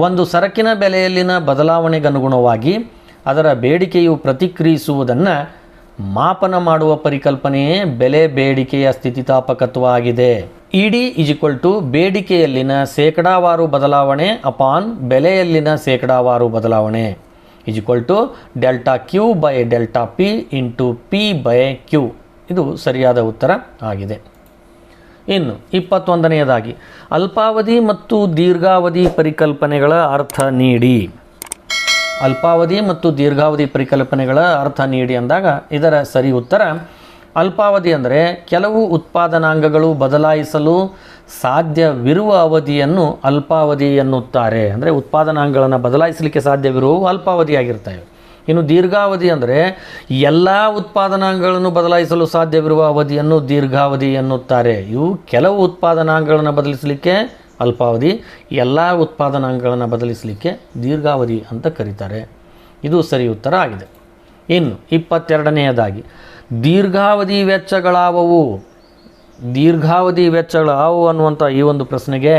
ಒಂದು ಸರಕಿನ ಬೆಲೆಯಲ್ಲಿನ ಬದಲಾವಣೆಗನುಗುಣವಾಗಿ ಅದರ ಬೇಡಿಕೆಯು ಪ್ರತಿಕ್ರಿಯಿಸುವುದನ್ನು ಮಾಪನ ಮಾಡುವ ಪರಿಕಲ್ಪನೆಯೇ ಬೆಲೆ ಬೇಡಿಕೆಯ ಸ್ಥಿತಿಸ್ಥಾಪಕತ್ವ ಆಗಿದೆ. ಇಡಿ = ಬೇಡಿಕೆಯಲ್ಲಿನ ಶೇಕಡಾವಾರು ಬದಲಾವಣೆ ಅಪಾನ್ ಬೆಲೆಯಲ್ಲಿನ ಶೇಕಡಾವಾರು ಬದಲಾವಣೆ ∆Q/∆P × P/Q. ಇದು ಸರಿಯಾದ ಉತ್ತರ ಆಗಿದೆ. ಇನ್ನು 21ನೇದಾಗಿ ಅಲ್ಪಾವಧಿ ಮತ್ತು ದೀರ್ಘಾವಧಿ ಪರಿಕಲ್ಪನೆಗಳ ಅರ್ಥ ನೀಡಿ. ಅಲ್ಪಾವಧಿ ಮತ್ತು ದೀರ್ಘಾವಧಿ ಪರಿಕಲ್ಪನೆಗಳ ಅರ್ಥ ನೀಡಿ ಅಂದಾಗ ಇದರ ಸರಿ ಉತ್ತರ, ಅಲ್ಪಾವಧಿ ಅಂದರೆ ಕೆಲವು ಉತ್ಪಾದನಾಂಗಗಳು ಬದಲಾಯಿಸಲು ಸಾಧ್ಯವಿರುವ ಅವಧಿಯನ್ನು ಅಲ್ಪಾವಧಿ ಎನ್ನುತ್ತಾರೆ. ಅಂದರೆ ಉತ್ಪಾದನಾಂಗಗಳನ್ನು ಬದಲಾಯಿಸಲಿಕ್ಕೆ ಸಾಧ್ಯವಿರುವವು ಅಲ್ಪಾವಧಿಯಾಗಿರ್ತವೆ. ಇನ್ನು ದೀರ್ಘಾವಧಿ ಅಂದರೆ ಎಲ್ಲ ಉತ್ಪಾದನಾಂಗಗಳನ್ನು ಬದಲಾಯಿಸಲು ಸಾಧ್ಯವಿರುವ ಅವಧಿಯನ್ನು ದೀರ್ಘಾವಧಿ ಎನ್ನುತ್ತಾರೆ. ಇವು ಕೆಲವು ಉತ್ಪಾದನಾಂಗಗಳನ್ನು ಬದಲಿಸಲಿಕ್ಕೆ ಅಲ್ಪಾವಧಿ, ಎಲ್ಲ ಉತ್ಪಾದನಾಂಗಗಳನ್ನು ಬದಲಿಸಲಿಕ್ಕೆ ದೀರ್ಘಾವಧಿ ಅಂತ ಕರೀತಾರೆ. ಇದು ಸರಿ ಉತ್ತರ ಆಗಿದೆ. ಇನ್ನು 22ನೇದಾಗಿ ದೀರ್ಘಾವಧಿ ವೆಚ್ಚಗಳಾವವು? ದೀರ್ಘಾವಧಿ ವೆಚ್ಚಗಳಾವವು ಅನ್ನುವಂಥ ಈ ಒಂದು ಪ್ರಶ್ನೆಗೆ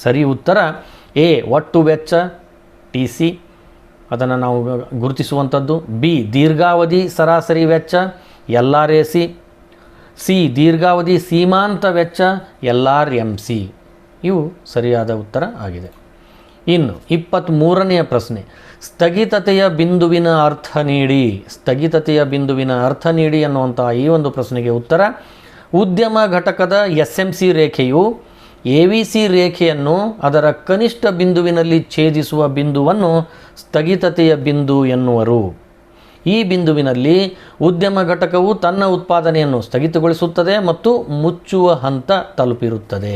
ಸರಿ ಉತ್ತರ ಎ ಒಟ್ಟು ವೆಚ್ಚ TC, ಅದನ್ನು ನಾವು ಗುರುತಿಸುವಂಥದ್ದು. ಬಿ ದೀರ್ಘಾವಧಿ ಸರಾಸರಿ ವೆಚ್ಚ LRAC. ಸಿ ದೀರ್ಘಾವಧಿ ಸೀಮಾಂತ ವೆಚ್ಚ LRMC. ಇವು ಸರಿಯಾದ ಉತ್ತರ ಆಗಿದೆ. ಇನ್ನು 23ನೆಯ ಪ್ರಶ್ನೆ, ಸ್ಥಗಿತತೆಯ ಬಿಂದುವಿನ ಅರ್ಥ ನೀಡಿ. ಸ್ಥಗಿತತೆಯ ಬಿಂದುವಿನ ಅರ್ಥ ನೀಡಿ ಅನ್ನುವಂಥ ಈ ಒಂದು ಪ್ರಶ್ನೆಗೆ ಉತ್ತರ, ಉದ್ಯಮ ಘಟಕದ SMC ರೇಖೆಯು AVC ರೇಖೆಯನ್ನು ಅದರ ಕನಿಷ್ಠ ಬಿಂದುವಿನಲ್ಲಿ ಛೇದಿಸುವ ಬಿಂದುವನ್ನು ಸ್ಥಗಿತತೆಯ ಬಿಂದು ಎನ್ನುವರು. ಈ ಬಿಂದುವಿನಲ್ಲಿ ಉದ್ಯಮ ಘಟಕವು ತನ್ನ ಉತ್ಪಾದನೆಯನ್ನು ಸ್ಥಗಿತಗೊಳಿಸುತ್ತದೆ ಮತ್ತು ಮುಚ್ಚುವ ಹಂತ ತಲುಪಿರುತ್ತದೆ.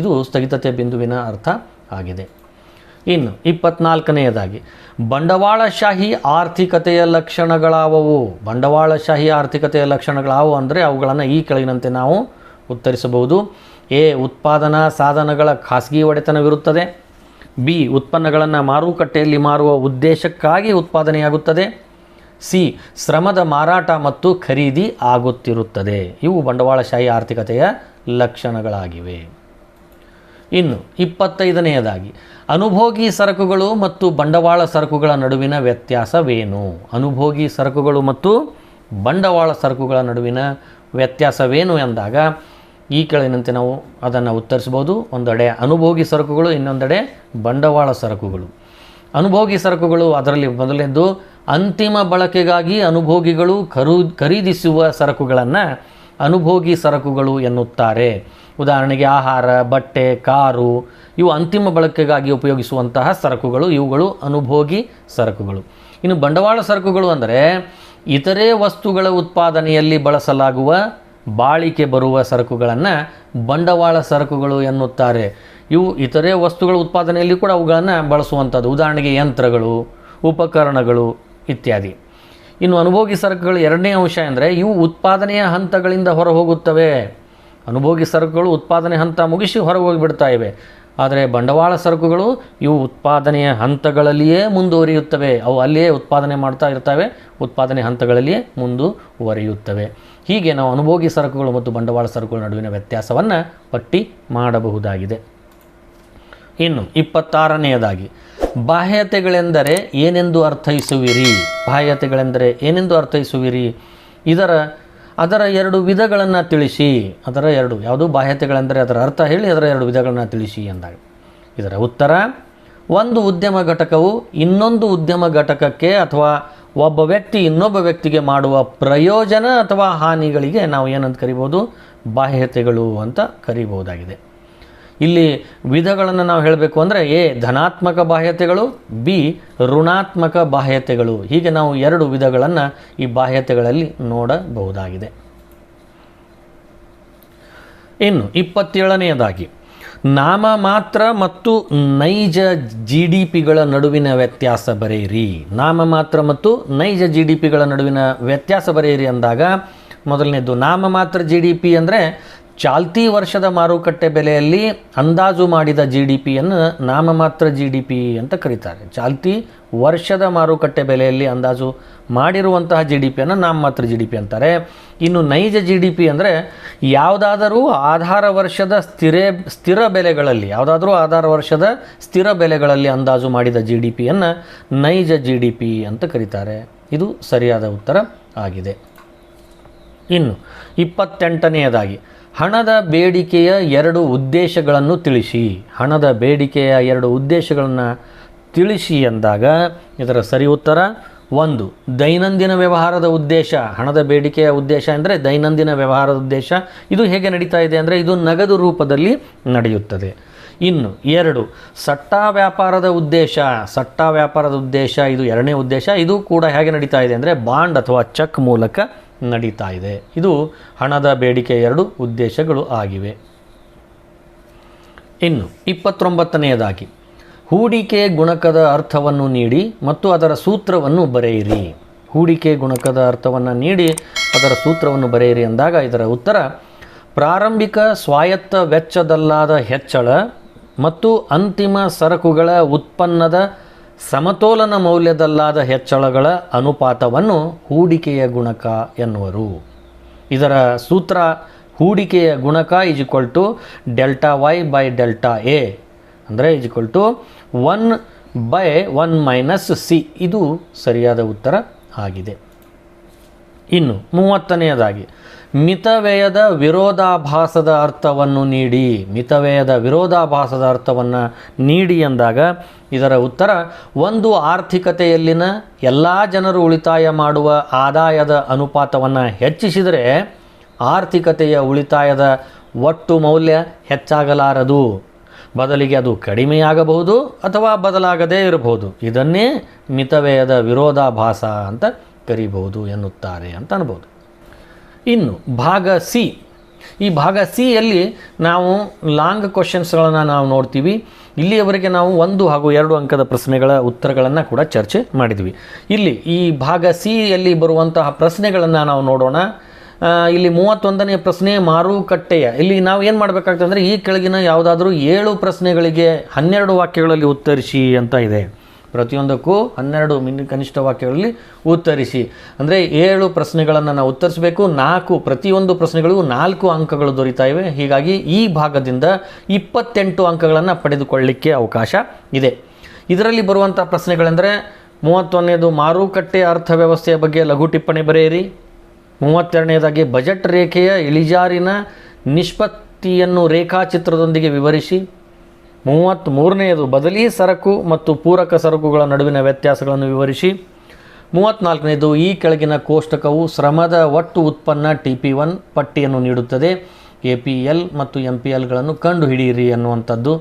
ಇದು ಸ್ಥಗಿತತೆಯ ಬಿಂದುವಿನ ಅರ್ಥ ಆಗಿದೆ. ಇನ್ನು 24ನೇದಾಗಿ ಬಂಡವಾಳಶಾಹಿ ಆರ್ಥಿಕತೆಯ ಲಕ್ಷಣಗಳಾವವು? ಬಂಡವಾಳಶಾಹಿ ಆರ್ಥಿಕತೆಯ ಲಕ್ಷಣಗಳಾವು ಅಂದರೆ ಅವುಗಳನ್ನು ಈ ಕೆಳಗಿನಂತೆ ನಾವು ಉತ್ತರಿಸಬಹುದು. ಎ ಉತ್ಪಾದನಾ ಸಾಧನಗಳ ಖಾಸಗಿ ಒಡೆತನವಿರುತ್ತದೆ. ಬಿ ಉತ್ಪನ್ನಗಳನ್ನು ಮಾರುಕಟ್ಟೆಯಲ್ಲಿ ಮಾರುವ ಉದ್ದೇಶಕ್ಕಾಗಿ ಉತ್ಪಾದನೆಯಾಗುತ್ತದೆ. ಸಿ ಶ್ರಮದ ಮಾರಾಟ ಮತ್ತು ಖರೀದಿ ಆಗುತ್ತಿರುತ್ತದೆ. ಇವು ಬಂಡವಾಳಶಾಹಿ ಆರ್ಥಿಕತೆಯ ಲಕ್ಷಣಗಳಾಗಿವೆ. ಇನ್ನು 25ನೇದಾಗಿ ಅನುಭೋಗಿ ಸರಕುಗಳು ಮತ್ತು ಬಂಡವಾಳ ಸರಕುಗಳ ನಡುವಿನ ವ್ಯತ್ಯಾಸವೇನು? ಅನುಭೋಗಿ ಸರಕುಗಳು ಮತ್ತು ಬಂಡವಾಳ ಸರಕುಗಳ ನಡುವಿನ ವ್ಯತ್ಯಾಸವೇನು ಎಂದಾಗ ಈ ಕೆಳಗಿನಂತೆ ನಾವು ಅದನ್ನು ಉತ್ತರಿಸಬಹುದು. ಒಂದೆಡೆ ಅನುಭೋಗಿ ಸರಕುಗಳು, ಇನ್ನೊಂದೆಡೆ ಬಂಡವಾಳ ಸರಕುಗಳು. ಅನುಭೋಗಿ ಸರಕುಗಳು ಅದರಲ್ಲಿ ಮೊದಲನೇದು ಅಂತಿಮ ಬಳಕೆಗಾಗಿ ಅನುಭೋಗಿಗಳು ಖರೀದಿಸುವ ಸರಕುಗಳನ್ನು ಅನುಭೋಗಿ ಸರಕುಗಳು ಎನ್ನುತ್ತಾರೆ. ಉದಾಹರಣೆಗೆ ಆಹಾರ, ಬಟ್ಟೆ, ಕಾರು ಇವು ಅಂತಿಮ ಬಳಕೆಗಾಗಿ ಉಪಯೋಗಿಸುವಂತಹ ಸರಕುಗಳು. ಇವುಗಳು ಅನುಭೋಗಿ ಸರಕುಗಳು. ಇನ್ನು ಬಂಡವಾಳ ಸರಕುಗಳು ಅಂದರೆ ಇತರೆ ವಸ್ತುಗಳ ಉತ್ಪಾದನೆಯಲ್ಲಿ ಬಳಸಲಾಗುವ ಬಾಳಿಕೆ ಬರುವ ಸರಕುಗಳನ್ನು ಬಂಡವಾಳ ಸರಕುಗಳು ಎನ್ನುತ್ತಾರೆ. ಇವು ಇತರೆ ವಸ್ತುಗಳ ಉತ್ಪಾದನೆಯಲ್ಲಿ ಕೂಡ ಅವುಗಳನ್ನು ಬಳಸುವಂಥದ್ದು. ಉದಾಹರಣೆಗೆ ಯಂತ್ರಗಳು, ಉಪಕರಣಗಳು ಇತ್ಯಾದಿ. ಇನ್ನು ಅನುಭೋಗಿ ಸರಕುಗಳು ಎರಡನೇ ಅಂಶ ಅಂದರೆ ಇವು ಉತ್ಪಾದನೆಯ ಹಂತಗಳಿಂದ ಹೊರಹೋಗುತ್ತವೆ. ಅನುಭೋಗಿ ಸರಕುಗಳು ಉತ್ಪಾದನೆ ಹಂತ ಮುಗಿಸಿ ಹೊರಗೆ ಹೋಗಿಬಿಡ್ತಾ ಇವೆ. ಆದರೆ ಬಂಡವಾಳ ಸರಕುಗಳು ಇವು ಉತ್ಪಾದನೆಯ ಹಂತಗಳಲ್ಲಿಯೇ ಮುಂದುವರಿಯುತ್ತವೆ. ಅವು ಅಲ್ಲಿಯೇ ಉತ್ಪಾದನೆ ಮಾಡ್ತಾ ಇರ್ತವೆ, ಉತ್ಪಾದನೆ ಹಂತಗಳಲ್ಲಿಯೇ ಮುಂದುವರಿಯುತ್ತವೆ. ಹೀಗೆ ನಾವು ಅನುಭೋಗಿ ಸರಕುಗಳು ಮತ್ತು ಬಂಡವಾಳ ಸರಕುಗಳ ನಡುವಿನ ವ್ಯತ್ಯಾಸವನ್ನು ಪಟ್ಟಿ ಮಾಡಬಹುದಾಗಿದೆ. ಇನ್ನು 26ನೇದಾಗಿ ಬಾಹ್ಯತೆಗಳೆಂದರೆ ಏನೆಂದು ಅರ್ಥೈಸುವಿರಿ? ಬಾಹ್ಯತೆಗಳೆಂದರೆ ಏನೆಂದು ಅರ್ಥೈಸುವಿರಿ? ಅದರ ಎರಡು ವಿಧಗಳನ್ನು ತಿಳಿಸಿ. ಅದರ ಎರಡು ಯಾವುದು ಬಾಹ್ಯತೆಗಳೆಂದರೆ ಅದರ ಅರ್ಥ ಹೇಳಿ, ಅದರ ಎರಡು ವಿಧಗಳನ್ನು ತಿಳಿಸಿ ಎಂದಾಗ ಇದರ ಉತ್ತರ, ಒಂದು ಉದ್ಯಮ ಘಟಕವು ಇನ್ನೊಂದು ಉದ್ಯಮ ಘಟಕಕ್ಕೆ ಅಥವಾ ಒಬ್ಬ ವ್ಯಕ್ತಿ ಇನ್ನೊಬ್ಬ ವ್ಯಕ್ತಿಗೆ ಮಾಡುವ ಪ್ರಯೋಜನ ಅಥವಾ ಹಾನಿಗಳಿಗೆ ನಾವು ಏನಂತ ಕರಿಬೋದು? ಬಾಹ್ಯತೆಗಳು ಅಂತ ಕರಿಬಹುದಾಗಿದೆ. ಇಲ್ಲಿ ವಿಧಗಳನ್ನು ನಾವು ಹೇಳಬೇಕು ಅಂದರೆ ಎ ಧನಾತ್ಮಕ ಬಾಹ್ಯತೆಗಳು, ಬಿ ಋಣಾತ್ಮಕ ಬಾಹ್ಯತೆಗಳು. ಹೀಗೆ ನಾವು ಎರಡು ವಿಧಗಳನ್ನು ಈ ಬಾಹ್ಯತೆಗಳಲ್ಲಿ ನೋಡಬಹುದಾಗಿದೆ. ಇನ್ನು 27ನೇದಾಗಿ ನಾಮಮಾತ್ರ ಮತ್ತು ನೈಜ ಜಿ ಡಿ ಪಿಗಳ ನಡುವಿನ ವ್ಯತ್ಯಾಸ ಬರೆಯಿರಿ. ನಾಮಮಾತ್ರ ಮತ್ತು ನೈಜ ಜಿ ಡಿ ಪಿಗಳ ನಡುವಿನ ವ್ಯತ್ಯಾಸ ಬರೆಯಿರಿ ಅಂದಾಗ ಮೊದಲನೇದು ನಾಮಮಾತ್ರ ಜಿ ಡಿ ಪಿ ಅಂದರೆ ಚಾಲ್ತಿ ವರ್ಷದ ಮಾರುಕಟ್ಟೆ ಬೆಲೆಯಲ್ಲಿ ಅಂದಾಜು ಮಾಡಿದ ಜಿ ಡಿ ಪಿಯನ್ನು ನಾಮಮಾತ್ರ ಜಿ ಡಿ ಪಿ ಅಂತ ಕರೀತಾರೆ. ಚಾಲ್ತಿ ವರ್ಷದ ಮಾರುಕಟ್ಟೆ ಬೆಲೆಯಲ್ಲಿ ಅಂದಾಜು ಮಾಡಿರುವಂತಹ ಜಿ ಡಿ ಪಿಯನ್ನು ನಾಮಮಾತ್ರ ಜಿ ಡಿ ಪಿ ಅಂತಾರೆ. ಇನ್ನು ನೈಜ ಜಿ ಡಿ ಪಿ ಅಂದರೆ ಯಾವುದಾದರೂ ಆಧಾರ ವರ್ಷದ ಸ್ಥಿರ ಬೆಲೆಗಳಲ್ಲಿ ಅಂದಾಜು ಮಾಡಿದ ಜಿ ಡಿ ಪಿಯನ್ನು ನೈಜ ಜಿ ಡಿ ಪಿ ಅಂತ ಕರೀತಾರೆ. ಇದು ಸರಿಯಾದ ಉತ್ತರ ಆಗಿದೆ. ಇನ್ನು 28ನೇದಾಗಿ ಹಣದ ಬೇಡಿಕೆಯ 2 ಉದ್ದೇಶಗಳನ್ನು ತಿಳಿಸಿ. ಹಣದ ಬೇಡಿಕೆಯ 2 ಉದ್ದೇಶಗಳನ್ನು ತಿಳಿಸಿ ಎಂದಾಗ ಇದರ ಸರಿ ಉತ್ತರ 1 ದೈನಂದಿನ ವ್ಯವಹಾರದ ಉದ್ದೇಶ. ಹಣದ ಬೇಡಿಕೆಯ ಉದ್ದೇಶ ಅಂದರೆ ದೈನಂದಿನ ವ್ಯವಹಾರದ ಉದ್ದೇಶ. ಇದು ಹೇಗೆ ನಡೀತಾ ಇದೆ ಅಂದರೆ ಇದು ನಗದು ರೂಪದಲ್ಲಿ ನಡೆಯುತ್ತದೆ. ಇನ್ನು 2 ಸಟ್ಟಾ ವ್ಯಾಪಾರದ ಉದ್ದೇಶ. ಸಟ್ಟಾ ವ್ಯಾಪಾರದ ಉದ್ದೇಶ ಇದು 2ನೇ ಉದ್ದೇಶ. ಇದು ಕೂಡ ಹೇಗೆ ನಡೀತಾ ಇದೆ ಅಂದರೆ ಬಾಂಡ್ ಅಥವಾ ಚೆಕ್ ಮೂಲಕ ನಡೀತಾ ಇದೆ. ಇದು ಹಣದ ಬೇಡಿಕೆಯ 2 ಉದ್ದೇಶಗಳು ಆಗಿವೆ. ಇನ್ನು 29ನೇದಾಗಿ ಹೂಡಿಕೆ ಗುಣಕದ ಅರ್ಥವನ್ನು ನೀಡಿ ಮತ್ತು ಅದರ ಸೂತ್ರವನ್ನು ಬರೆಯಿರಿ. ಹೂಡಿಕೆ ಗುಣಕದ ಅರ್ಥವನ್ನು ನೀಡಿ ಅದರ ಸೂತ್ರವನ್ನು ಬರೆಯಿರಿ ಅಂದಾಗ ಇದರ ಉತ್ತರ ಪ್ರಾರಂಭಿಕ ಸ್ವಾಯತ್ತ ವೆಚ್ಚದಲ್ಲಾದ ಹೆಚ್ಚಳ ಮತ್ತು ಅಂತಿಮ ಸರಕುಗಳ ಉತ್ಪನ್ನದ ಸಮತೋಲನ ಮೌಲ್ಯದಲ್ಲಾದ ಹೆಚ್ಚಳಗಳ ಅನುಪಾತವನ್ನು ಹೂಡಿಕೆಯ ಗುಣಕ ಎನ್ನುವರು. ಇದರ ಸೂತ್ರ ಹೂಡಿಕೆಯ ಗುಣಕ delta Y by delta A ಅಂದರೆ 1/1 - ಸಿ. ಇದು ಸರಿಯಾದ ಉತ್ತರ ಆಗಿದೆ. ಇನ್ನು 30ನೇದಾಗಿ ಮಿತವ್ಯಯದ ವಿರೋಧಾಭಾಸದ ಅರ್ಥವನ್ನು ನೀಡಿ. ಮಿತವ್ಯಯದ ವಿರೋಧಾಭಾಸದ ಅರ್ಥವನ್ನು ನೀಡಿ ಎಂದಾಗ ಇದರ ಉತ್ತರ 1 ಆರ್ಥಿಕತೆಯಲ್ಲಿನ ಎಲ್ಲ ಜನರು ಉಳಿತಾಯ ಮಾಡುವ ಆದಾಯದ ಅನುಪಾತವನ್ನು ಹೆಚ್ಚಿಸಿದರೆ ಆರ್ಥಿಕತೆಯ ಉಳಿತಾಯದ ಒಟ್ಟು ಮೌಲ್ಯ ಹೆಚ್ಚಾಗಲಾರದು. ಬದಲಿಗೆ ಅದು ಕಡಿಮೆಯಾಗಬಹುದು ಅಥವಾ ಬದಲಾಗದೇ ಇರಬಹುದು. ಇದನ್ನೇ ಮಿತವ್ಯಯದ ವಿರೋಧಾಭಾಸ ಅಂತ ಕರೀಬಹುದು ಎನ್ನುತ್ತಾರೆ ಅಂತ ಅನ್ಬೋದು. ಇನ್ನು ಭಾಗ ಸಿ. ಈ ಭಾಗ ಸಿಯಲ್ಲಿ ನಾವು ಲಾಂಗ್ ಕ್ವಶನ್ಸ್ಗಳನ್ನು ನಾವು ನೋಡ್ತೀವಿ. ಇಲ್ಲಿಯವರೆಗೆ ನಾವು 1 ಹಾಗೂ 2 ಅಂಕದ ಪ್ರಶ್ನೆಗಳ ಉತ್ತರಗಳನ್ನು ಕೂಡ ಚರ್ಚೆ ಮಾಡಿದ್ವಿ. ಇಲ್ಲಿ ಈ ಭಾಗ ಸಿಯಲ್ಲಿ ಬರುವಂತಹ ಪ್ರಶ್ನೆಗಳನ್ನು ನಾವು ನೋಡೋಣ. ಇಲ್ಲಿ 31ನೇ ಪ್ರಶ್ನೆ ಮಾರುಕಟ್ಟೆಯ. ಇಲ್ಲಿ ನಾವು ಏನು ಮಾಡಬೇಕಾಗ್ತದೆ ಅಂದರೆ ಈ ಕೆಳಗಿನ ಯಾವುದಾದ್ರೂ 7 ಪ್ರಶ್ನೆಗಳಿಗೆ 12 ವಾಕ್ಯಗಳಲ್ಲಿ ಉತ್ತರಿಸಿ ಅಂತ ಇದೆ. ಪ್ರತಿಯೊಂದಕ್ಕೂ 12 ಕನಿಷ್ಠ ವಾಕ್ಯಗಳಲ್ಲಿ ಉತ್ತರಿಸಿ ಅಂದರೆ 7 ಪ್ರಶ್ನೆಗಳನ್ನು ನಾವು ಉತ್ತರಿಸಬೇಕು. ಪ್ರತಿಯೊಂದು ಪ್ರಶ್ನೆಗಳಿಗೂ 4 ಅಂಕಗಳು ದೊರೀತಾ ಇವೆ. ಹೀಗಾಗಿ ಈ ಭಾಗದಿಂದ 28 ಅಂಕಗಳನ್ನು ಪಡೆದುಕೊಳ್ಳಲಿಕ್ಕೆ ಅವಕಾಶ ಇದೆ. ಇದರಲ್ಲಿ ಬರುವಂಥ ಪ್ರಶ್ನೆಗಳೆಂದರೆ 31ನೇದು ಮಾರುಕಟ್ಟೆ ಅರ್ಥವ್ಯವಸ್ಥೆಯ ಬಗ್ಗೆ ಲಘು ಟಿಪ್ಪಣಿ ಬರೆಯಿರಿ. 32ನೇದಾಗಿ ಬಜೆಟ್ ರೇಖೆಯ ಇಳಿಜಾರಿನ ನಿಷ್ಪತ್ತಿಯನ್ನು ರೇಖಾಚಿತ್ರದೊಂದಿಗೆ ವಿವರಿಸಿ. 33ನೇದು ಬದಲಿ ಸರಕು ಮತ್ತು ಪೂರಕ ಸರಕುಗಳ ನಡುವಿನ ವ್ಯತ್ಯಾಸಗಳನ್ನು ವಿವರಿಸಿ. 34ನೇದು ಈ ಕೆಳಗಿನ ಕೋಷ್ಟಕವು ಶ್ರಮದ ಒಟ್ಟು ಉತ್ಪನ್ನ TP1 ಪಟ್ಟಿಯನ್ನು ನೀಡುತ್ತದೆ. APL ಮತ್ತು MPLಗಳನ್ನು ಕಂಡುಹಿಡಿಯಿರಿ ಅನ್ನುವಂಥದ್ದು.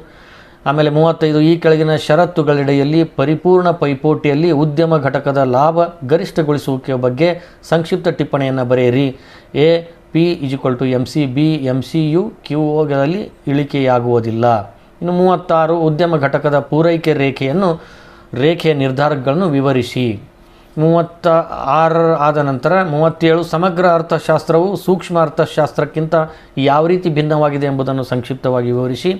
ಆಮೇಲೆ 35 ಈ ಕೆಳಗಿನ ಷರತ್ತುಗಳಡಿಯಲ್ಲಿ ಪರಿಪೂರ್ಣ ಪೈಪೋಟಿಯಲ್ಲಿ ಉದ್ಯಮ ಘಟಕದ ಲಾಭ ಗರಿಷ್ಠಗೊಳಿಸುವಿಕೆಯ ಬಗ್ಗೆ ಸಂಕ್ಷಿಪ್ತ ಟಿಪ್ಪಣಿಯನ್ನು ಬರೆಯಿರಿ. AP MC B MCU QOಗಳಲ್ಲಿ ಇಳಿಕೆಯಾಗುವುದಿಲ್ಲ. ಇನ್ನು 36 ಉದ್ಯಮ ಘಟಕದ ಪೂರೈಕೆ ರೇಖೆಯ ನಿರ್ಧಾರಗಳನ್ನು ವಿವರಿಸಿ. 36 ಆದ ನಂತರ 37 ಸಮಗ್ರ ಅರ್ಥಶಾಸ್ತ್ರವು ಸೂಕ್ಷ್ಮ ಅರ್ಥಶಾಸ್ತ್ರಕ್ಕಿಂತ ಯಾವ ರೀತಿ ಭಿನ್ನವಾಗಿದೆ ಎಂಬುದನ್ನು ಸಂಕ್ಷಿಪ್ತವಾಗಿ ವಿವರಿಸಿ.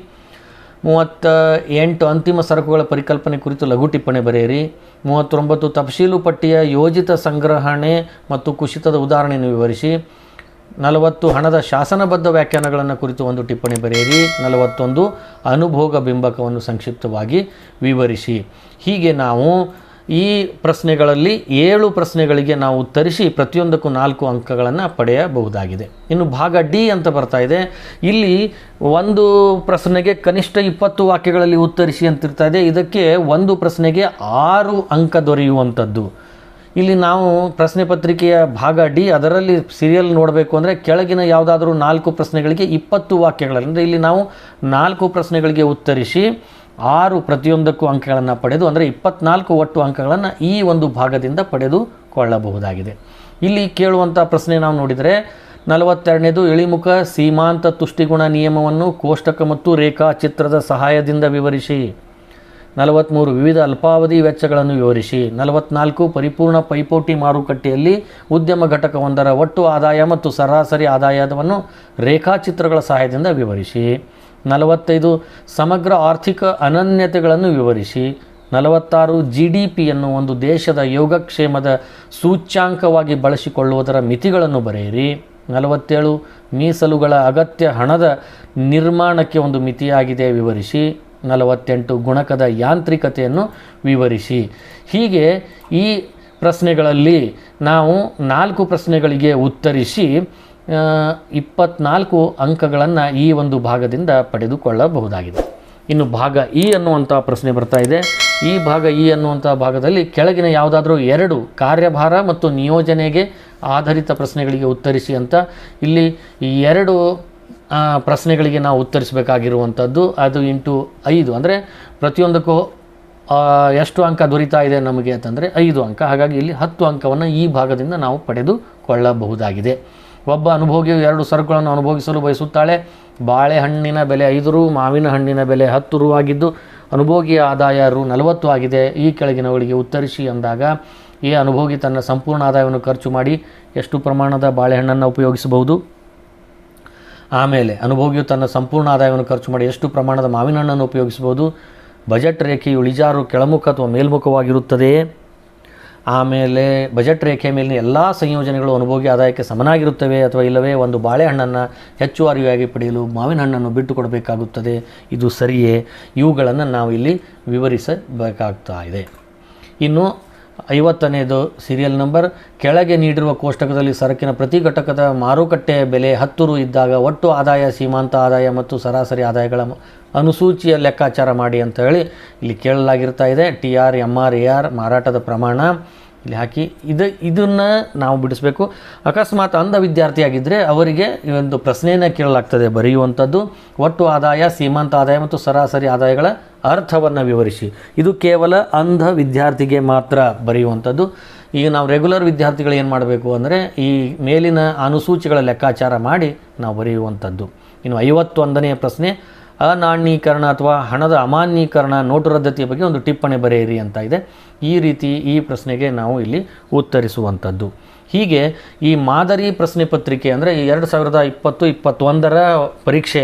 38 ಅಂತಿಮ ಸರಕುಗಳ ಪರಿಕಲ್ಪನೆ ಕುರಿತು ಲಘು ಟಿಪ್ಪಣಿ ಬರೆಯಿರಿ. 39 ತಫಶೀಲು ಪಟ್ಟಿಯ ಯೋಜಿತ ಸಂಗ್ರಹಣೆ ಮತ್ತು ಕುಸಿತದ ಉದಾಹರಣೆಯನ್ನು ವಿವರಿಸಿ. 40 ಹಣದ ಶಾಸನಬದ್ಧ ವ್ಯಾಖ್ಯಾನಗಳನ್ನು ಕುರಿತು ಒಂದು ಟಿಪ್ಪಣಿ ಬರೆಯಿರಿ. 41 ಅನುಭೋಗ ಬಿಂಬಕವನ್ನು ಸಂಕ್ಷಿಪ್ತವಾಗಿ ವಿವರಿಸಿ. ಹೀಗೆ ನಾವು ಈ ಪ್ರಶ್ನೆಗಳಲ್ಲಿ 7 ಪ್ರಶ್ನೆಗಳಿಗೆ ನಾವು ಉತ್ತರಿಸಿ ಪ್ರತಿಯೊಂದಕ್ಕೂ 4 ಅಂಕಗಳನ್ನು ಪಡೆಯಬಹುದಾಗಿದೆ. ಇನ್ನು ಭಾಗ ಡಿ ಅಂತ ಬರ್ತಾ ಇದೆ. ಇಲ್ಲಿ ಒಂದು ಪ್ರಶ್ನೆಗೆ ಕನಿಷ್ಠ 20 ವಾಕ್ಯಗಳಲ್ಲಿ ಉತ್ತರಿಸಿ ಅಂತಿರ್ತಾ ಇದೆ. ಇದಕ್ಕೆ ಒಂದು ಪ್ರಶ್ನೆಗೆ 6 ಅಂಕ ದೊರೆಯುವಂಥದ್ದು. ಇಲ್ಲಿ ನಾವು ಪ್ರಶ್ನೆ ಪತ್ರಿಕೆಯ ಭಾಗ ಡಿ ಅದರಲ್ಲಿ ಸೀರಿಯಲ್ ನೋಡಬೇಕು ಅಂದರೆ ಕೆಳಗಿನ ಯಾವುದಾದ್ರೂ 4 ಪ್ರಶ್ನೆಗಳಿಗೆ 20 ವಾಕ್ಯಗಳಲ್ಲಿ ಅಂದರೆ ಇಲ್ಲಿ ನಾವು 4 ಪ್ರಶ್ನೆಗಳಿಗೆ ಉತ್ತರಿಸಿ 6 ಪ್ರತಿಯೊಂದಕ್ಕೂ ಅಂಕಗಳನ್ನು ಪಡೆದು ಅಂದರೆ 24 ಒಟ್ಟು ಅಂಕಗಳನ್ನು ಈ ಒಂದು ಭಾಗದಿಂದ ಪಡೆದುಕೊಳ್ಳಬಹುದಾಗಿದೆ. ಇಲ್ಲಿ ಕೇಳುವಂಥ ಪ್ರಶ್ನೆ ನಾವು ನೋಡಿದರೆ 42ನೇದು ಇಳಿಮುಖ ಸೀಮಾಂತ ತುಷ್ಟಿಗುಣ ನಿಯಮವನ್ನು ಕೋಷ್ಟಕ ಮತ್ತು ರೇಖಾಚಿತ್ರದ ಸಹಾಯದಿಂದ ವಿವರಿಸಿ. 43 ವಿವಿಧ ಅಲ್ಪಾವಧಿ ವೆಚ್ಚಗಳನ್ನು ವಿವರಿಸಿ. 44 ಪರಿಪೂರ್ಣ ಪೈಪೋಟಿ ಮಾರುಕಟ್ಟೆಯಲ್ಲಿ ಉದ್ಯಮ ಘಟಕವೊಂದರ ಒಟ್ಟು ಆದಾಯ ಮತ್ತು ಸರಾಸರಿ ಆದಾಯವನ್ನು ರೇಖಾಚಿತ್ರಗಳ ಸಹಾಯದಿಂದ ವಿವರಿಸಿ. 45 ಸಮಗ್ರ ಆರ್ಥಿಕ ಅನನ್ಯತೆಗಳನ್ನು ವಿವರಿಸಿ. 46 GDPಯನ್ನು ಒಂದು ದೇಶದ ಯೋಗಕ್ಷೇಮದ ಸೂಚ್ಯಾಂಕವಾಗಿ ಬಳಸಿಕೊಳ್ಳುವುದರ ಮಿತಿಗಳನ್ನು ಬರೆಯಿರಿ. 47 ಮೀಸಲುಗಳ ಅಗತ್ಯ ಹಣದ ನಿರ್ಮಾಣಕ್ಕೆ ಒಂದು ಮಿತಿಯಾಗಿದೆ ವಿವರಿಸಿ. 48 ಗುಣಕದ ಯಾಂತ್ರಿಕತೆಯನ್ನು ವಿವರಿಸಿ. ಹೀಗೆ ಈ ಪ್ರಶ್ನೆಗಳಲ್ಲಿ ನಾವು 4 ಪ್ರಶ್ನೆಗಳಿಗೆ ಉತ್ತರಿಸಿ 24 ಅಂಕಗಳನ್ನು ಈ ಒಂದು ಭಾಗದಿಂದ ಪಡೆದುಕೊಳ್ಳಬಹುದಾಗಿದೆ. ಇನ್ನು ಭಾಗ ಇ ಅನ್ನುವಂಥ ಪ್ರಶ್ನೆ ಬರ್ತಾ ಇದೆ. ಈ ಭಾಗ ಇ ಅನ್ನುವಂಥ ಭಾಗದಲ್ಲಿ ಕೆಳಗಿನ ಯಾವುದಾದ್ರೂ 2 ಕಾರ್ಯಭಾರ ಮತ್ತು ನಿಯೋಜನೆಗೆ ಆಧಾರಿತ ಪ್ರಶ್ನೆಗಳಿಗೆ ಉತ್ತರಿಸಿ ಅಂತ ಇಲ್ಲಿ 2 ಪ್ರಶ್ನೆಗಳಿಗೆ ನಾವು ಉತ್ತರಿಸಬೇಕಾಗಿರುವಂಥದ್ದು. ಅದು ಇಂಟು 5 ಅಂದರೆ ಪ್ರತಿಯೊಂದಕ್ಕೂ ಎಷ್ಟು ಅಂಕ ದೊರೀತಾ ಇದೆ ನಮಗೆ ಅಂತಂದರೆ 5 ಅಂಕ. ಹಾಗಾಗಿ ಇಲ್ಲಿ 10 ಅಂಕವನ್ನು ಈ ಭಾಗದಿಂದ ನಾವು ಪಡೆದುಕೊಳ್ಳಬಹುದಾಗಿದೆ. ಒಬ್ಬ ಅನುಭೋಗಿಯು 2 ಸರಕುಗಳನ್ನು ಅನುಭೋಗಿಸಲು ಬಯಸುತ್ತಾಳೆ. ಬಾಳೆಹಣ್ಣಿನ ಬೆಲೆ 5 ರು, ಮಾವಿನ ಹಣ್ಣಿನ ಬೆಲೆ 10 ರು ಆಗಿದ್ದು ಅನುಭೋಗಿಯ ಆದಾಯ ರು 40 ಆಗಿದೆ. ಈ ಕೆಳಗಿನವುಗಳಿಗೆ ಉತ್ತರಿಸಿ ಅಂದಾಗ ಈ ಅನುಭೋಗಿ ತನ್ನ ಸಂಪೂರ್ಣ ಆದಾಯವನ್ನು ಖರ್ಚು ಮಾಡಿ ಎಷ್ಟು ಪ್ರಮಾಣದ ಬಾಳೆಹಣ್ಣನ್ನು ಉಪಯೋಗಿಸಬಹುದು. ಆಮೇಲೆ ಅನುಭೋಗಿಯು ತನ್ನ ಸಂಪೂರ್ಣ ಆದಾಯವನ್ನು ಖರ್ಚು ಮಾಡಿ ಎಷ್ಟು ಪ್ರಮಾಣದ ಮಾವಿನ ಹಣ್ಣನ್ನು ಉಪಯೋಗಿಸಬಹುದು. ಬಜೆಟ್ ರೇಖೆಯು ಇಳಿಜಾರು ಕೆಳಮುಖ ಅಥವಾ ಮೇಲ್ಮುಖವಾಗಿರುತ್ತದೆಯೇ. ಆಮೇಲೆ ಬಜೆಟ್ ರೇಖೆಯ ಮೇಲಿನ ಎಲ್ಲ ಸಂಯೋಜನೆಗಳು ಅನುಭೋಗಿ ಆದಾಯಕ್ಕೆ ಸಮನಾಗಿರುತ್ತವೆ ಅಥವಾ ಇಲ್ಲವೇ ಒಂದು ಬಾಳೆಹಣ್ಣನ್ನು ಹೆಚ್ಚುವರಿಯಾಗಿ ಪಡೆಯಲು ಮಾವಿನ ಹಣ್ಣನ್ನು ಬಿಟ್ಟು ಕೊಡಬೇಕಾಗುತ್ತದೆ, ಇದು ಸರಿಯೇ. ಇವುಗಳನ್ನು ನಾವು ಇಲ್ಲಿ ವಿವರಿಸಬೇಕಾಗ್ತಾ ಇದೆ. ಇನ್ನು 50ನೇದು ಸೀರಿಯಲ್ ನಂಬರ್. ಕೆಳಗೆ ನೀಡಿರುವ ಕೋಷ್ಟಕದಲ್ಲಿ ಸರಕಿನ ಪ್ರತಿ ಘಟಕದ ಮಾರುಕಟ್ಟೆಯ ಬೆಲೆ 10 ರು ಇದ್ದಾಗ ಒಟ್ಟು ಆದಾಯ, ಸೀಮಾಂತ ಆದಾಯ ಮತ್ತು ಸರಾಸರಿ ಆದಾಯಗಳ ಅನುಸೂಚಿಯ ಲೆಕ್ಕಾಚಾರ ಮಾಡಿ ಅಂತ ಹೇಳಿ ಇಲ್ಲಿ ಕೇಳಲಾಗಿರ್ತಾ ಇದೆ. TR, MR, AR ಮಾರಾಟದ ಪ್ರಮಾಣ ಇಲ್ಲಿ ಹಾಕಿ ಇದನ್ನು ನಾವು ಬಿಡಿಸಬೇಕು. ಅಕಸ್ಮಾತ್ ಅಂಧ ವಿದ್ಯಾರ್ಥಿಯಾಗಿದ್ದರೆ ಅವರಿಗೆ ಈ ಒಂದು ಪ್ರಶ್ನೆಯನ್ನು ಕೇಳಲಾಗ್ತದೆ ಬರೆಯುವಂಥದ್ದು. ಒಟ್ಟು ಆದಾಯ, ಸೀಮಾಂತ ಆದಾಯ ಮತ್ತು ಸರಾಸರಿ ಆದಾಯಗಳ ಅರ್ಥವನ್ನು ವಿವರಿಸಿ. ಇದು ಕೇವಲ ಅಂಧ ವಿದ್ಯಾರ್ಥಿಗೆ ಮಾತ್ರ ಬರೆಯುವಂಥದ್ದು. ಈಗ ನಾವು ರೆಗ್ಯುಲರ್ ವಿದ್ಯಾರ್ಥಿಗಳು ಏನು ಮಾಡಬೇಕು ಅಂದರೆ ಈ ಮೇಲಿನ ಅನುಸೂಚಿಗಳ ಲೆಕ್ಕಾಚಾರ ಮಾಡಿ ನಾವು ಬರೆಯುವಂಥದ್ದು. ಇನ್ನು 51ನೇ ಪ್ರಶ್ನೆ, ಅನಾಣ್ಯೀಕರಣ ಅಥವಾ ಹಣದ ಅಮಾನ್ಯೀಕರಣ, ನೋಟು ರದ್ದತಿಯ ಬಗ್ಗೆ ಒಂದು ಟಿಪ್ಪಣಿ ಬರೆಯಿರಿ ಅಂತ ಇದೆ. ಈ ರೀತಿ ಈ ಪ್ರಶ್ನೆಗೆ ನಾವು ಇಲ್ಲಿ ಉತ್ತರಿಸುವಂಥದ್ದು. ಹೀಗೆ ಈ ಮಾದರಿ ಪ್ರಶ್ನೆ ಪತ್ರಿಕೆ ಅಂದರೆ ಈ 2020-21ರ ಪರೀಕ್ಷೆ,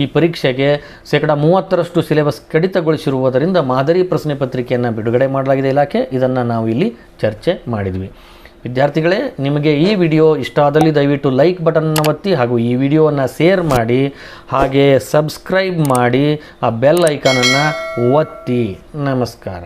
ಈ ಪರೀಕ್ಷೆಗೆ 30% ಸಿಲೆಬಸ್ ಕಡಿತಗೊಳಿಸಿರುವುದರಿಂದ ಮಾದರಿ ಪ್ರಶ್ನೆ ಪತ್ರಿಕೆಯನ್ನು ಬಿಡುಗಡೆ ಮಾಡಲಾಗಿದೆ ಇಲಾಖೆ. ಇದನ್ನು ನಾವು ಇಲ್ಲಿ ಚರ್ಚೆ ಮಾಡಿದ್ವಿ. ವಿದ್ಯಾರ್ಥಿಗಳೇ, ನಿಮಗೆ ಈ ವಿಡಿಯೋ ಇಷ್ಟ ಆದಲ್ಲಿ ದಯವಿಟ್ಟು ಲೈಕ್ ಬಟನ್ನ ಒತ್ತಿ ಹಾಗೂ ಈ ವಿಡಿಯೋವನ್ನು ಶೇರ್ ಮಾಡಿ, ಹಾಗೆ ಸಬ್ಸ್ಕ್ರೈಬ್ ಮಾಡಿ, ಆ ಬೆಲ್ ಐಕಾನನ್ನು ಒತ್ತಿ. ನಮಸ್ಕಾರ.